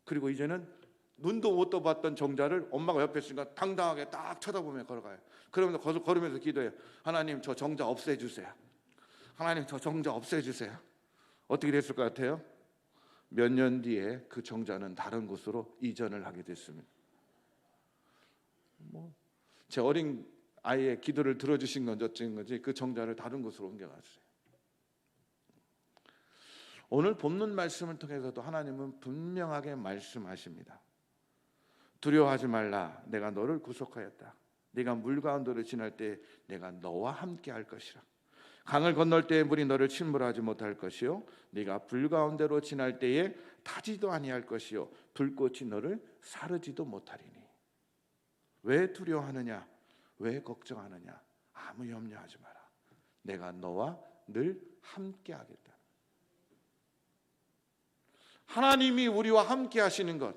그리고 이제는 눈도 못 떠봤던 정자를 엄마가 옆에 있으니까 당당하게 딱 쳐다보며 걸어가요. 그러면서 걸으면서 기도해요. 하나님 저 정자 없애주세요. 하나님 저 정자 없애주세요. 어떻게 됐을 것 같아요? 몇 년 뒤에 그 정자는 다른 곳으로 이전을 하게 됐습니다. 제 어린 아이의 기도를 들어주신 건 어쩐 건지 그 정자를 다른 곳으로 옮겨갔어요. 오늘 본문 말씀을 통해서도 하나님은 분명하게 말씀하십니다. 두려워하지 말라. 내가 너를 구속하였다. 네가 물 가운데로 지날 때 내가 너와 함께 할 것이라. 강을 건널 때에 물이 너를 침몰하지 못할 것이요 네가 불 가운데로 지날 때에 타지도 아니할 것이요 불꽃이 너를 사르지도 못하리니. 왜 두려워하느냐? 왜 걱정하느냐? 아무 염려하지 마라. 내가 너와 늘 함께 하겠다. 하나님이 우리와 함께 하시는 것,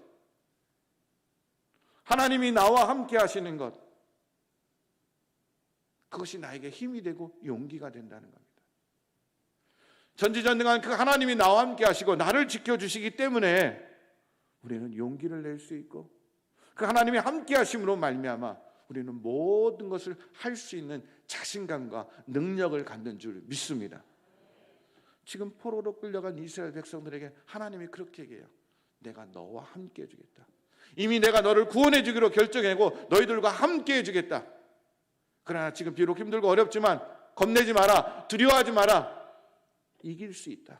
하나님이 나와 함께 하시는 것, 그것이 나에게 힘이 되고 용기가 된다는 겁니다. 전지전능한 그 하나님이 나와 함께 하시고 나를 지켜주시기 때문에 우리는 용기를 낼 수 있고, 그 하나님이 함께 하심으로 말미암아 우리는 모든 것을 할 수 있는 자신감과 능력을 갖는 줄 믿습니다. 지금 포로로 끌려간 이스라엘 백성들에게 하나님이 그렇게 얘기해요. 내가 너와 함께 해주겠다. 이미 내가 너를 구원해 주기로 결정하고 너희들과 함께 해주겠다. 그러나 지금 비록 힘들고 어렵지만 겁내지 마라. 두려워하지 마라. 이길 수 있다.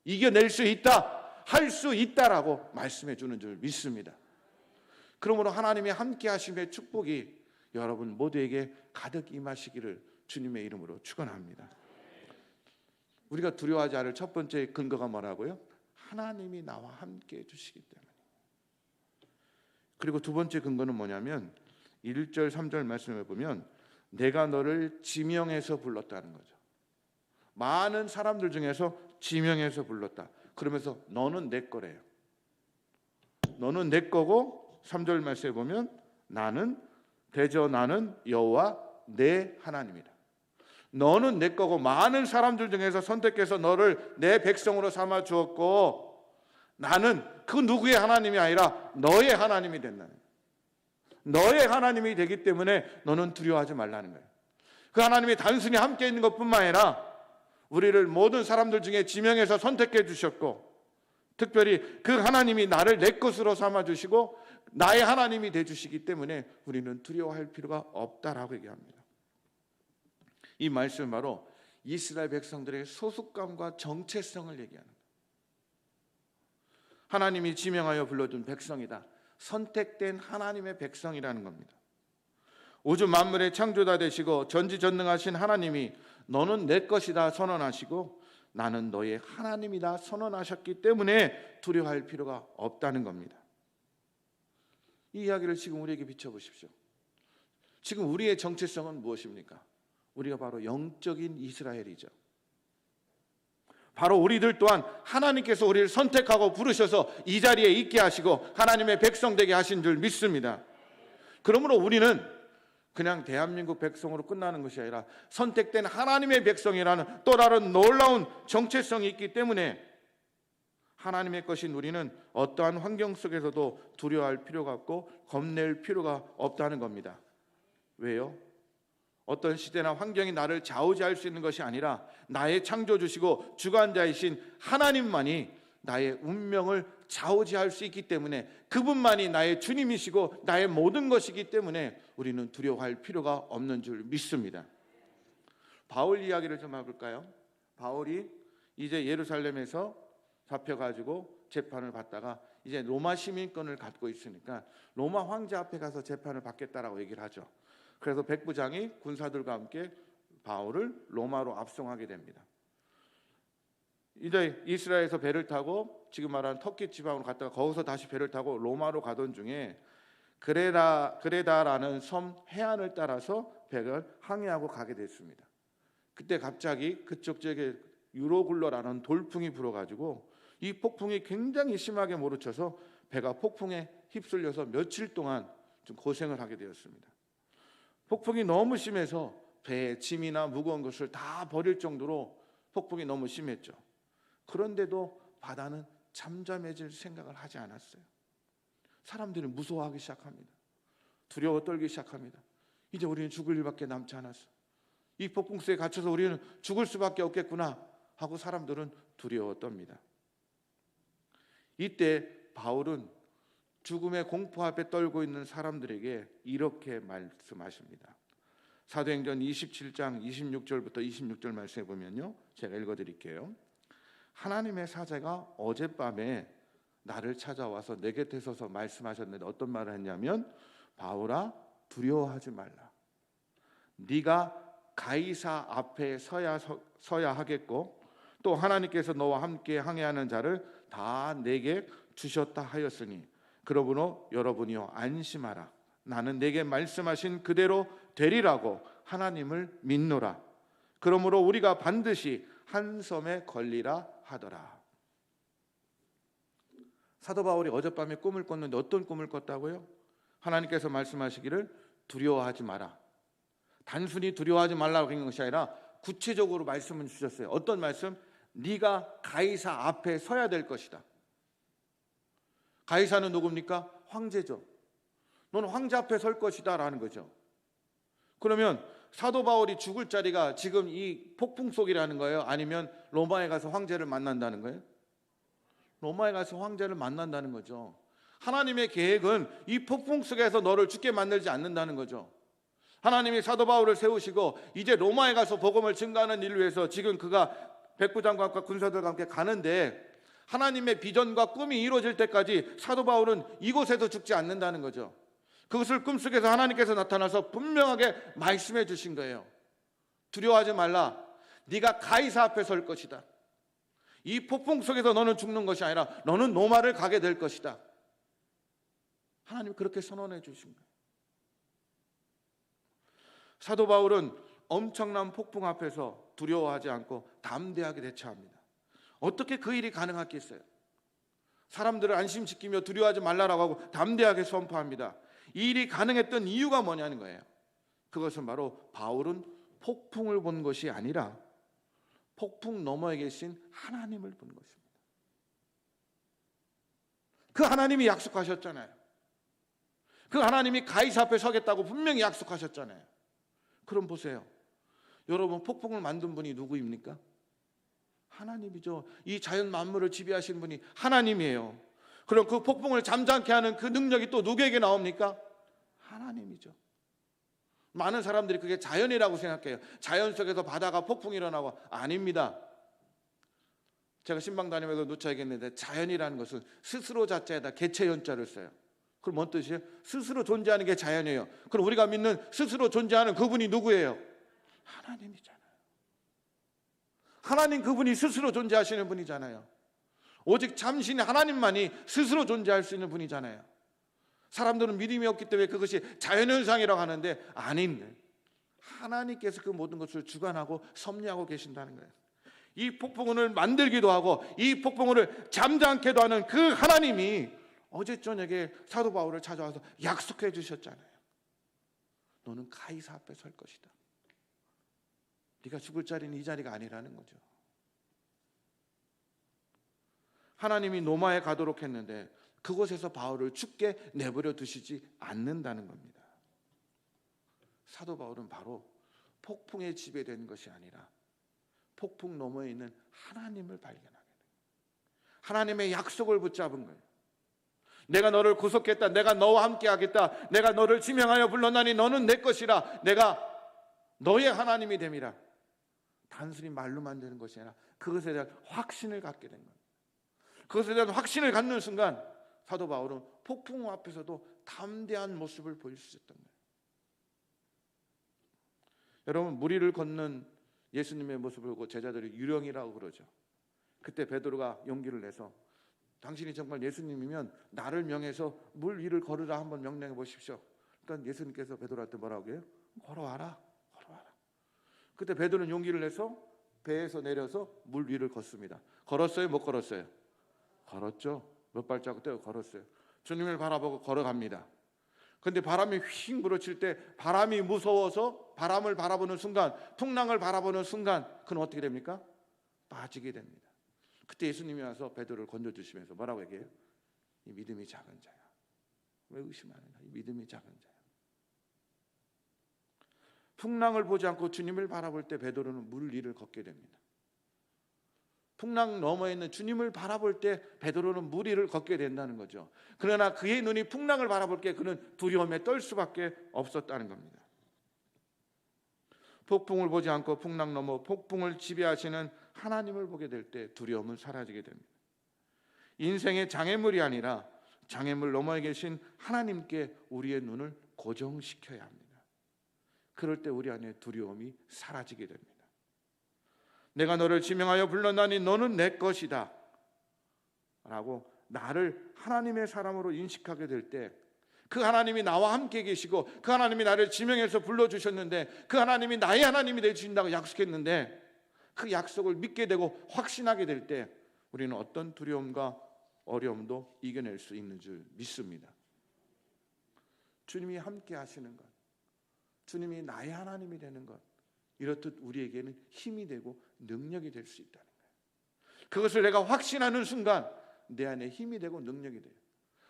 이겨낼 수 있다. 할 수 있다라고 말씀해 주는 줄 믿습니다. 그러므로 하나님의 함께 하심의 축복이 여러분 모두에게 가득 임하시기를 주님의 이름으로 축원합니다. 우리가 두려워하지 않을 첫 번째 근거가 뭐라고요? 하나님이 나와 함께 해주시기 때문에. 그리고 두 번째 근거는 뭐냐면 1절 3절 말씀을 보면 내가 너를 지명해서 불렀다는 거죠. 많은 사람들 중에서 지명해서 불렀다. 그러면서 너는 내 거래요. 너는 내 거고 3절 말씀에 보면 나는 여호와 내 하나님이다. 너는 내 거고 많은 사람들 중에서 선택해서 너를 내 백성으로 삼아 주었고 나는 그 누구의 하나님이 아니라 너의 하나님이 된다는 거예요. 너의 하나님이 되기 때문에 너는 두려워하지 말라는 거예요. 그 하나님이 단순히 함께 있는 것뿐만 아니라 우리를 모든 사람들 중에 지명해서 선택해 주셨고, 특별히 그 하나님이 나를 내 것으로 삼아주시고 나의 하나님이 되주시기 때문에 우리는 두려워할 필요가 없다라고 얘기합니다. 이 말씀은 바로 이스라엘 백성들의 소속감과 정체성을 얘기하는 거예요. 하나님이 지명하여 불러준 백성이다. 선택된 하나님의 백성이라는 겁니다. 우주 만물의 창조자 되시고 전지전능하신 하나님이 너는 내 것이다 선언하시고 나는 너의 하나님이다 선언하셨기 때문에 두려워할 필요가 없다는 겁니다. 이 이야기를 지금 우리에게 비춰보십시오. 지금 우리의 정체성은 무엇입니까? 우리가 바로 영적인 이스라엘이죠. 바로 우리들 또한 하나님께서 우리를 선택하고 부르셔서 이 자리에 있게 하시고 하나님의 백성 되게 하신 줄 믿습니다. 그러므로 우리는 그냥 대한민국 백성으로 끝나는 것이 아니라 선택된 하나님의 백성이라는 또 다른 놀라운 정체성이 있기 때문에 하나님의 것인 우리는 어떠한 환경 속에서도 두려워할 필요가 없고 겁낼 필요가 없다는 겁니다. 왜요? 어떤 시대나 환경이 나를 좌우지할 수 있는 것이 아니라 나의 창조주시고 주관자이신 하나님만이 나의 운명을 좌우지할 수 있기 때문에 그분만이 나의 주님이시고 나의 모든 것이기 때문에 우리는 두려워할 필요가 없는 줄 믿습니다. 바울 이야기를 좀 해볼까요? 바울이 이제 예루살렘에서 잡혀가지고 재판을 받다가 이제 로마 시민권을 갖고 있으니까 로마 황제 앞에 가서 재판을 받겠다라고 얘기를 하죠. 그래서 백부장이 군사들과 함께 바울을 로마로 압송하게 됩니다. 이제 이스라엘에서 배를 타고 지금 말하는 터키 지방으로 갔다가 거기서 다시 배를 타고 로마로 가던 중에 그레다라는 섬 해안을 따라서 배를 항해하고 가게 됐습니다. 그때 갑자기 그쪽 지역에 유로굴러라는 돌풍이 불어가지고 이 폭풍이 굉장히 심하게 몰아쳐서 배가 폭풍에 휩쓸려서 며칠 동안 좀 고생을 하게 되었습니다. 폭풍이 너무 심해서 배에 짐이나 무거운 것을 다 버릴 정도로 폭풍이 너무 심했죠. 그런데도 바다는 잠잠해질 생각을 하지 않았어요. 사람들이 무서워하기 시작합니다. 두려워 떨기 시작합니다. 이제 우리는 죽을 일밖에 남지 않았어. 이 폭풍 속에 갇혀서 우리는 죽을 수밖에 없겠구나 하고 사람들은 두려워 떱니다. 이때 바울은 죽음의 공포 앞에 떨고 있는 사람들에게 이렇게 말씀하십니다. 사도행전 27장 26절부터 26절 말씀해 보면요, 제가 읽어드릴게요. 하나님의 사자가 어젯밤에 나를 찾아와서 내 곁에 서서 말씀하셨는데 어떤 말을 했냐면, 바울아 두려워하지 말라. 네가 가이사 앞에 서야 하겠고 또 하나님께서 너와 함께 항해하는 자를 다 내게 주셨다 하였으니 그러므로 여러분이요 안심하라. 나는 내게 말씀하신 그대로 되리라고 하나님을 믿노라. 그러므로 우리가 반드시 한 섬에 걸리라 하더라. 사도 바울이 어젯밤에 꿈을 꿨는데 어떤 꿈을 꿨다고요? 하나님께서 말씀하시기를 두려워하지 마라. 단순히 두려워하지 말라고 한 것이 아니라 구체적으로 말씀을 주셨어요. 어떤 말씀? 네가 가이사 앞에 서야 될 것이다. 가이사는 누굽니까? 황제죠. 너는 황제 앞에 설 것이다 라는 거죠. 그러면 사도 바울이 죽을 자리가 지금 이 폭풍 속이라는 거예요? 아니면 로마에 가서 황제를 만난다는 거예요? 로마에 가서 황제를 만난다는 거죠. 하나님의 계획은 이 폭풍 속에서 너를 죽게 만들지 않는다는 거죠. 하나님이 사도 바울을 세우시고 이제 로마에 가서 복음을 증거하는 일을 위해서 지금 그가 백부장과 군사들과 함께 가는데 하나님의 비전과 꿈이 이루어질 때까지 사도 바울은 이곳에서 죽지 않는다는 거죠. 그것을 꿈속에서 하나님께서 나타나서 분명하게 말씀해 주신 거예요. 두려워하지 말라. 네가 가이사 앞에 설 것이다. 이 폭풍 속에서 너는 죽는 것이 아니라 너는 로마를 가게 될 것이다. 하나님이 그렇게 선언해 주신 거예요. 사도 바울은 엄청난 폭풍 앞에서 두려워하지 않고 담대하게 대처합니다. 어떻게 그 일이 가능하겠어요? 사람들을 안심시키며 두려워하지 말라라고 하고 담대하게 선포합니다. 이 일이 가능했던 이유가 뭐냐는 거예요. 그것은 바로 바울은 폭풍을 본 것이 아니라 폭풍 너머에 계신 하나님을 본 것입니다. 그 하나님이 약속하셨잖아요. 그 하나님이 가이사 앞에 서겠다고 분명히 약속하셨잖아요. 그럼 보세요. 여러분, 폭풍을 만든 분이 누구입니까? 하나님이죠. 이 자연 만물을 지배하시는 분이 하나님이에요. 그럼 그 폭풍을 잠잠케 하는 그 능력이 또 누구에게 나옵니까? 하나님이죠. 많은 사람들이 그게 자연이라고 생각해요. 자연 속에서 바다가 폭풍이 일어나고, 아닙니다. 제가 신방 다니면서 누차 얘기했는데, 자연이라는 것은 스스로 자체에다 개체 연자를 써요. 그럼 뭔 뜻이에요? 스스로 존재하는 게 자연이에요. 그럼 우리가 믿는 스스로 존재하는 그분이 누구예요? 하나님이잖아요. 하나님, 그분이 스스로 존재하시는 분이잖아요. 오직 참신의 하나님만이 스스로 존재할 수 있는 분이잖아요. 사람들은 믿음이 없기 때문에 그것이 자연현상이라고 하는데, 아닙니다. 하나님께서 그 모든 것을 주관하고 섭리하고 계신다는 거예요. 이 폭풍을 만들기도 하고 이 폭풍을 잠잠케도 하는 그 하나님이 어제 저녁에 사도 바울을 찾아와서 약속해 주셨잖아요. 너는 가이사 앞에 설 것이다. 네가 죽을 자리는 이 자리가 아니라는 거죠. 하나님이 노마에 가도록 했는데 그곳에서 바울을 죽게 내버려 두시지 않는다는 겁니다. 사도 바울은 바로 폭풍에 지배된 것이 아니라 폭풍 너머에 있는 하나님을 발견하게 돼요. 하나님의 약속을 붙잡은 거예요. 내가 너를 구속했다. 내가 너와 함께 하겠다. 내가 너를 지명하여 불렀나니 너는 내 것이라. 내가 너의 하나님이 됨이라. 단순히 말로만 되는 것이 아니라 그것에 대한 확신을 갖게 된 겁니다. 그것에 대한 확신을 갖는 순간 사도 바울은 폭풍 앞에서도 담대한 모습을 보일 수 있었던 거예요. 여러분, 물 위를 걷는 예수님의 모습을 보고 제자들이 유령이라고 그러죠. 그때 베드로가 용기를 내서 당신이 정말 예수님이면 나를 명해서 물 위를 걸으라 한번 명령해 보십시오. 그러니까 예수님께서 베드로한테 뭐라고 해요? 걸어와라. 걸어와라. 그때 베드로는 용기를 내서 배에서 내려서 물 위를 걷습니다. 걸었어요? 못 걸었어요? 걸었죠. 몇 발자국 떼어 걸었어요. 주님을 바라보고 걸어갑니다. 근데 바람이 휙 불어칠 때 바람이 무서워서 바람을 바라보는 순간, 풍랑을 바라보는 순간 그는 어떻게 됩니까? 빠지게 됩니다. 그때 예수님이 와서 베드로를 건져주시면서 뭐라고 얘기해요? 이 믿음이 작은 자야. 왜 의심하느냐? 이 믿음이 작은 자야. 풍랑을 보지 않고 주님을 바라볼 때 베드로는 물 위를 걷게 됩니다. 풍랑 너머에 있는 주님을 바라볼 때 베드로는 물 위를 걷게 된다는 거죠. 그러나 그의 눈이 풍랑을 바라볼 때 그는 두려움에 떨 수밖에 없었다는 겁니다. 폭풍을 보지 않고 풍랑 너머 폭풍을 지배하시는 하나님을 보게 될 때 두려움은 사라지게 됩니다. 인생의 장애물이 아니라 장애물 너머에 계신 하나님께 우리의 눈을 고정시켜야 합니다. 그럴 때 우리 안에 두려움이 사라지게 됩니다. 내가 너를 지명하여 불렀나니 너는 내 것이다 라고 나를 하나님의 사람으로 인식하게 될 때 그 하나님이 나와 함께 계시고 그 하나님이 나를 지명해서 불러주셨는데 그 하나님이 나의 하나님이 되어주신다고 약속했는데 그 약속을 믿게 되고 확신하게 될 때 우리는 어떤 두려움과 어려움도 이겨낼 수 있는 줄 믿습니다. 주님이 함께 하시는 것, 주님이 나의 하나님이 되는 것, 이렇듯 우리에게는 힘이 되고 능력이 될 수 있다는 거예요. 그것을 내가 확신하는 순간 내 안에 힘이 되고 능력이 돼요.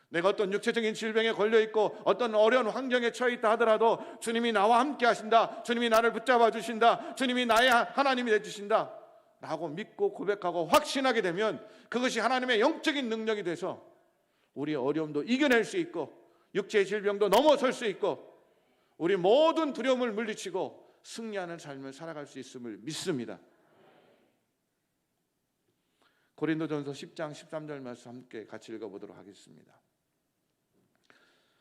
내가 어떤 육체적인 질병에 걸려있고 어떤 어려운 환경에 처해 있다 하더라도 주님이 나와 함께 하신다, 주님이 나를 붙잡아 주신다, 주님이 나의 하나님이 되주신다 라고 믿고 고백하고 확신하게 되면 그것이 하나님의 영적인 능력이 돼서 우리의 어려움도 이겨낼 수 있고 육체의 질병도 넘어설 수 있고 우리 모든 두려움을 물리치고 승리하는 삶을 살아갈 수 있음을 믿습니다. 고린도전서 10장 13절 말씀 함께 같이 읽어보도록 하겠습니다.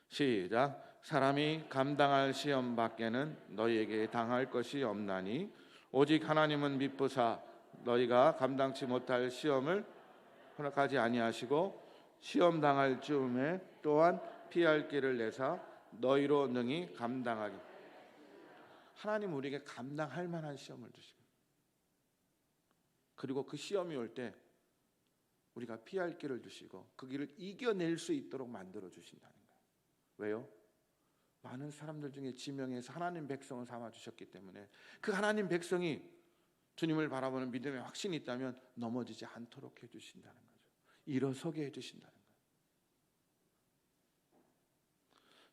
시작. 사람이 감당할 시험 밖에는 너희에게 당할 것이 없나니 오직 하나님은 미쁘사 너희가 감당치 못할 시험을 허락하지 아니하시고 시험 당할 즈음에 또한 피할 길을 내사 너희로 능히 감당하게. 하나님 우리에게 감당할 만한 시험을 주시고 그리고 그 시험이 올 때 우리가 피할 길을 주시고 그 길을 이겨낼 수 있도록 만들어 주신다는 거예요. 왜요? 많은 사람들 중에 지명해서 하나님 백성을 삼아 주셨기 때문에 그 하나님 백성이 주님을 바라보는 믿음의 확신이 있다면 넘어지지 않도록 해주신다는 거죠. 일어서게 해주신다는 거예요.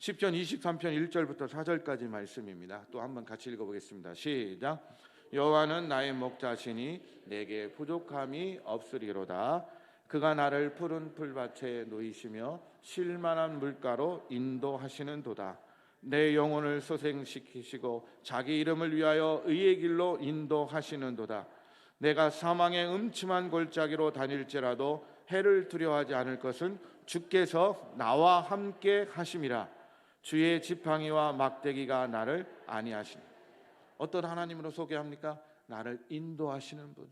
10편 23편 1절부터 4절까지 말씀입니다. 또 한번 같이 읽어보겠습니다. 시작. 여호와는 나의 목자시니 내게 부족함이 없으리로다. 그가 나를 푸른 풀밭에 놓이시며 쉴만한 물가로 인도하시는도다. 내 영혼을 소생시키시고 자기 이름을 위하여 의의 길로 인도하시는도다. 내가 사망의 음침한 골짜기로 다닐지라도 해를 두려워하지 않을 것은 주께서 나와 함께 하심이라. 주의 지팡이와 막대기가 나를 안위하시니. 어떤 하나님으로 소개합니까? 나를 인도하시는 분,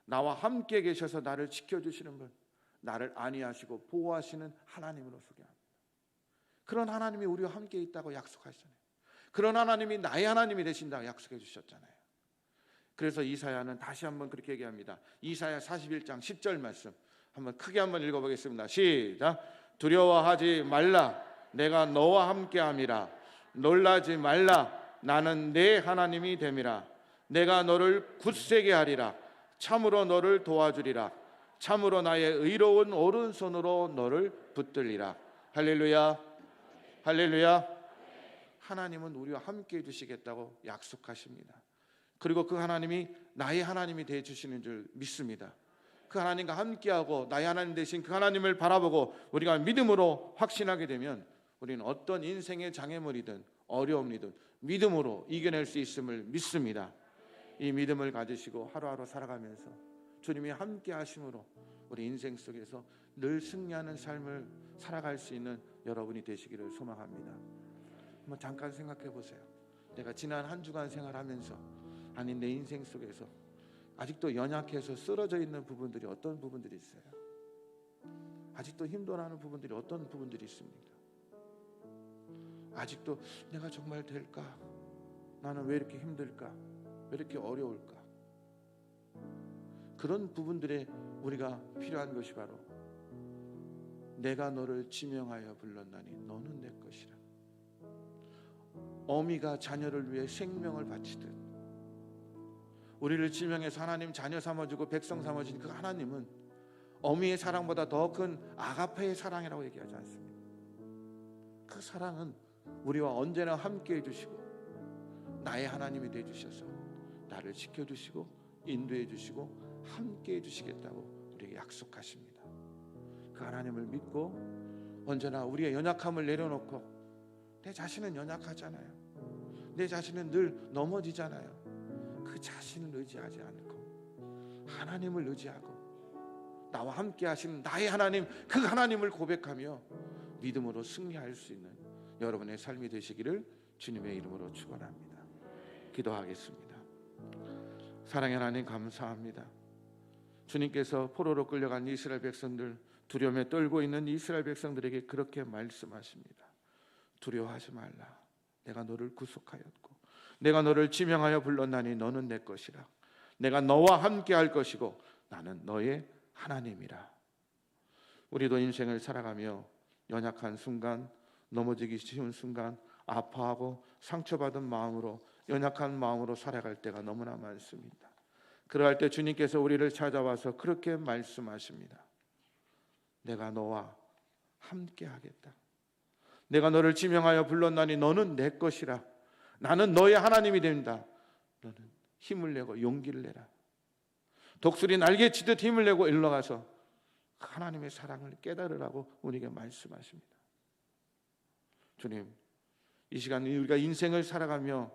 나와 함께 계셔서 나를 지켜주시는 분, 나를 안위하시고 보호하시는 하나님으로 소개합니다. 그런 하나님이 우리와 함께 있다고 약속하셨잖아요. 그런 하나님이 나의 하나님이 되신다고 약속해 주셨잖아요. 그래서 이사야는 다시 한번 그렇게 얘기합니다. 이사야 41장 10절 말씀 한번 크게 한번 읽어보겠습니다. 시작. 두려워하지 말라. 내가 너와 함께함이라. 놀라지 말라. 나는 내 하나님이 됨이라. 내가 너를 굳세게 하리라. 참으로 너를 도와주리라. 참으로 나의 의로운 오른손으로 너를 붙들리라. 할렐루야. 할렐루야. 하나님은 우리와 함께 해주시겠다고 약속하십니다. 그리고 그 하나님이 나의 하나님이 되어 주시는 줄 믿습니다. 그 하나님과 함께하고 나의 하나님 되신 그 하나님을 바라보고 우리가 믿음으로 확신하게 되면 우리는 어떤 인생의 장애물이든 어려움이든 믿음으로 이겨낼 수 있음을 믿습니다. 이 믿음을 가지시고 하루하루 살아가면서 주님이 함께 하심으로 우리 인생 속에서 늘 승리하는 삶을 살아갈 수 있는 여러분이 되시기를 소망합니다. 한번 잠깐 생각해 보세요. 내가 지난 한 주간 생활하면서 아니 내 인생 속에서 아직도 연약해서 쓰러져 있는 부분들이 어떤 부분들이 있어요? 아직도 힘들어하는 부분들이 어떤 부분들이 있습니까? 아직도 내가 정말 될까? 나는 왜 이렇게 힘들까? 왜 이렇게 어려울까? 그런 부분들에 우리가 필요한 것이 바로 내가 너를 지명하여 불렀나니 너는 내 것이라. 어미가 자녀를 위해 생명을 바치듯 우리를 지명해서 하나님 자녀 삼아주고 백성 삼아주신 그 하나님은 어미의 사랑보다 더 큰 아가페의 사랑이라고 얘기하지 않습니까? 그 사랑은 우리와 언제나 함께 해주시고 나의 하나님이 되어주셔서 나를 지켜주시고 인도해주시고 함께 해주시겠다고 우리에게 약속하십니다. 그 하나님을 믿고 언제나 우리의 연약함을 내려놓고 내 자신은 연약하잖아요. 내 자신은 늘 넘어지잖아요. 그 자신을 의지하지 않고 하나님을 의지하고 나와 함께 하시는 나의 하나님, 그 하나님을 고백하며 믿음으로 승리할 수 있는 여러분의 삶이 되시기를 주님의 이름으로 축원합니다. 기도하겠습니다. 사랑의 하나님 감사합니다. 주님께서 포로로 끌려간 이스라엘 백성들, 두려움에 떨고 있는 이스라엘 백성들에게 그렇게 말씀하십니다. 두려워하지 말라. 내가 너를 구속하였고 내가 너를 지명하여 불렀나니 너는 내 것이라. 내가 너와 함께 할 것이고 나는 너의 하나님이라. 우리도 인생을 살아가며 연약한 순간, 넘어지기 쉬운 순간, 아파하고 상처받은 마음으로, 연약한 마음으로 살아갈 때가 너무나 많습니다. 그러할 때 주님께서 우리를 찾아와서 그렇게 말씀하십니다. 내가 너와 함께 하겠다. 내가 너를 지명하여 불렀나니 너는 내 것이라. 나는 너의 하나님이 된다. 너는 힘을 내고 용기를 내라. 독수리 날개치듯 힘을 내고 일러가서 하나님의 사랑을 깨달으라고 우리에게 말씀하십니다. 주님, 이 시간 우리가 인생을 살아가며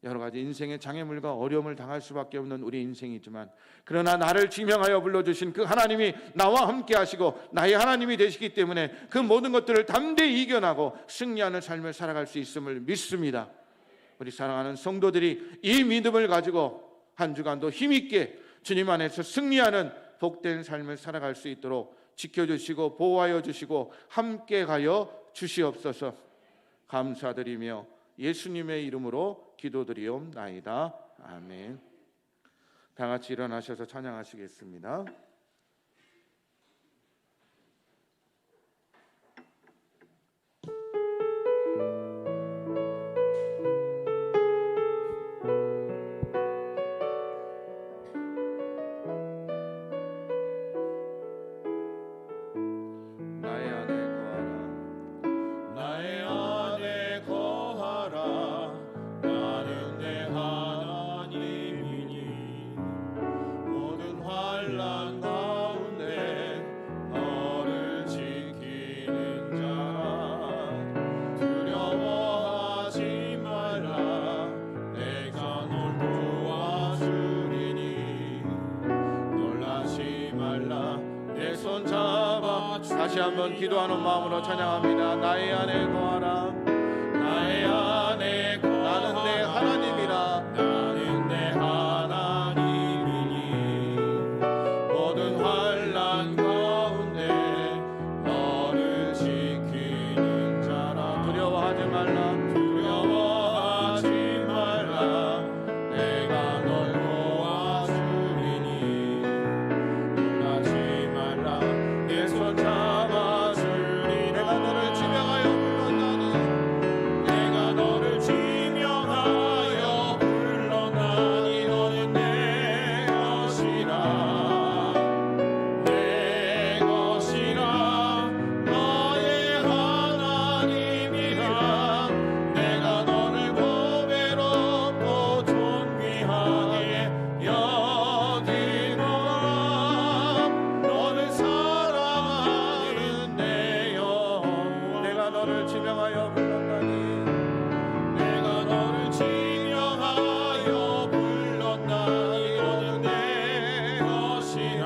여러 가지 인생의 장애물과 어려움을 당할 수밖에 없는 우리 인생이지만, 그러나 나를 지명하여 불러주신 그 하나님이 나와 함께 하시고 나의 하나님이 되시기 때문에 그 모든 것들을 담대히 이겨나고 승리하는 삶을 살아갈 수 있음을 믿습니다. 우리 사랑하는 성도들이 이 믿음을 가지고 한 주간도 힘있게 주님 안에서 승리하는 복된 삶을 살아갈 수 있도록 지켜주시고 보호하여 주시고 함께 가여 주시옵소서. 감사드리며 예수님의 이름으로 기도드리옵나이다. 아멘. 다 같이 일어나셔서 찬양하시겠습니다. 나의 환난 가운데 너를 지키는 자라. 두려워하지 말라. 내가 널 도와주리니. 놀라지 말라. 내 손 잡아. 다시 한번 기도하는 마음으로 찬양합니다. 나의 안에 거하라. 나의 안에 나는 내 하나님이라. 나는 내 하나님이니. 모든 환난 가운데 너를 지키는 자라. 두려워하지 말라. 두려워하지 말라. 내가 널 도와주리니. 놀라지 말라. 내 손 잡아주리니. 내가 너를 지명하여 불렀나니. 내가 너를 지명하여 불렀나니. 너는 내 것이라. 내 것이라. 너의 하나님이라. 내가 너를 보배롭고 존귀하게 여기노라. 너를 사랑하는 내 영혼. 내가 너를 지명하여 불렀나니. 내가 너를 지명하여 불렀나니. 너는 내 것이라.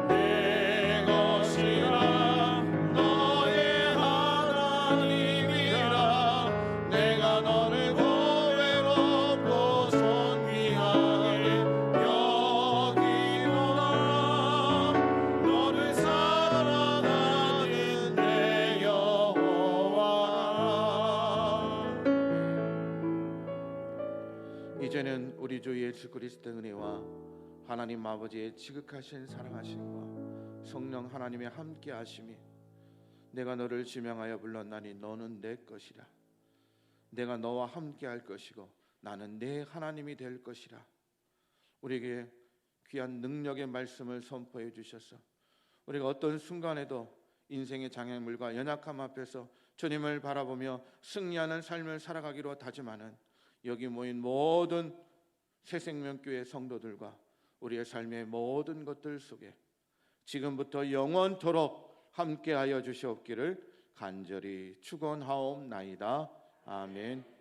내 것이라. 너의 하나님이라. 내가 너를 보배롭고 존귀하게 여기노라. 너를 사랑하는 내 여호와. 이제는 우리 주 예수 그리스도의 은혜와 하나님 아버지의 지극하신 사랑하심과 성령 하나님의 함께하심이 내가 너를 지명하여 불렀나니 너는 내 것이라. 내가 너와 함께할 것이고 나는 내 하나님이 될 것이라. 우리에게 귀한 능력의 말씀을 선포해 주셔서 우리가 어떤 순간에도 인생의 장애물과 연약함 앞에서 주님을 바라보며 승리하는 삶을 살아가기로 다짐하는 여기 모인 모든 새생명교회 성도들과 우리의 삶의 모든 것들 속에 지금부터 영원토록 함께하여 주시옵기를 간절히 축원하옵나이다. 아멘.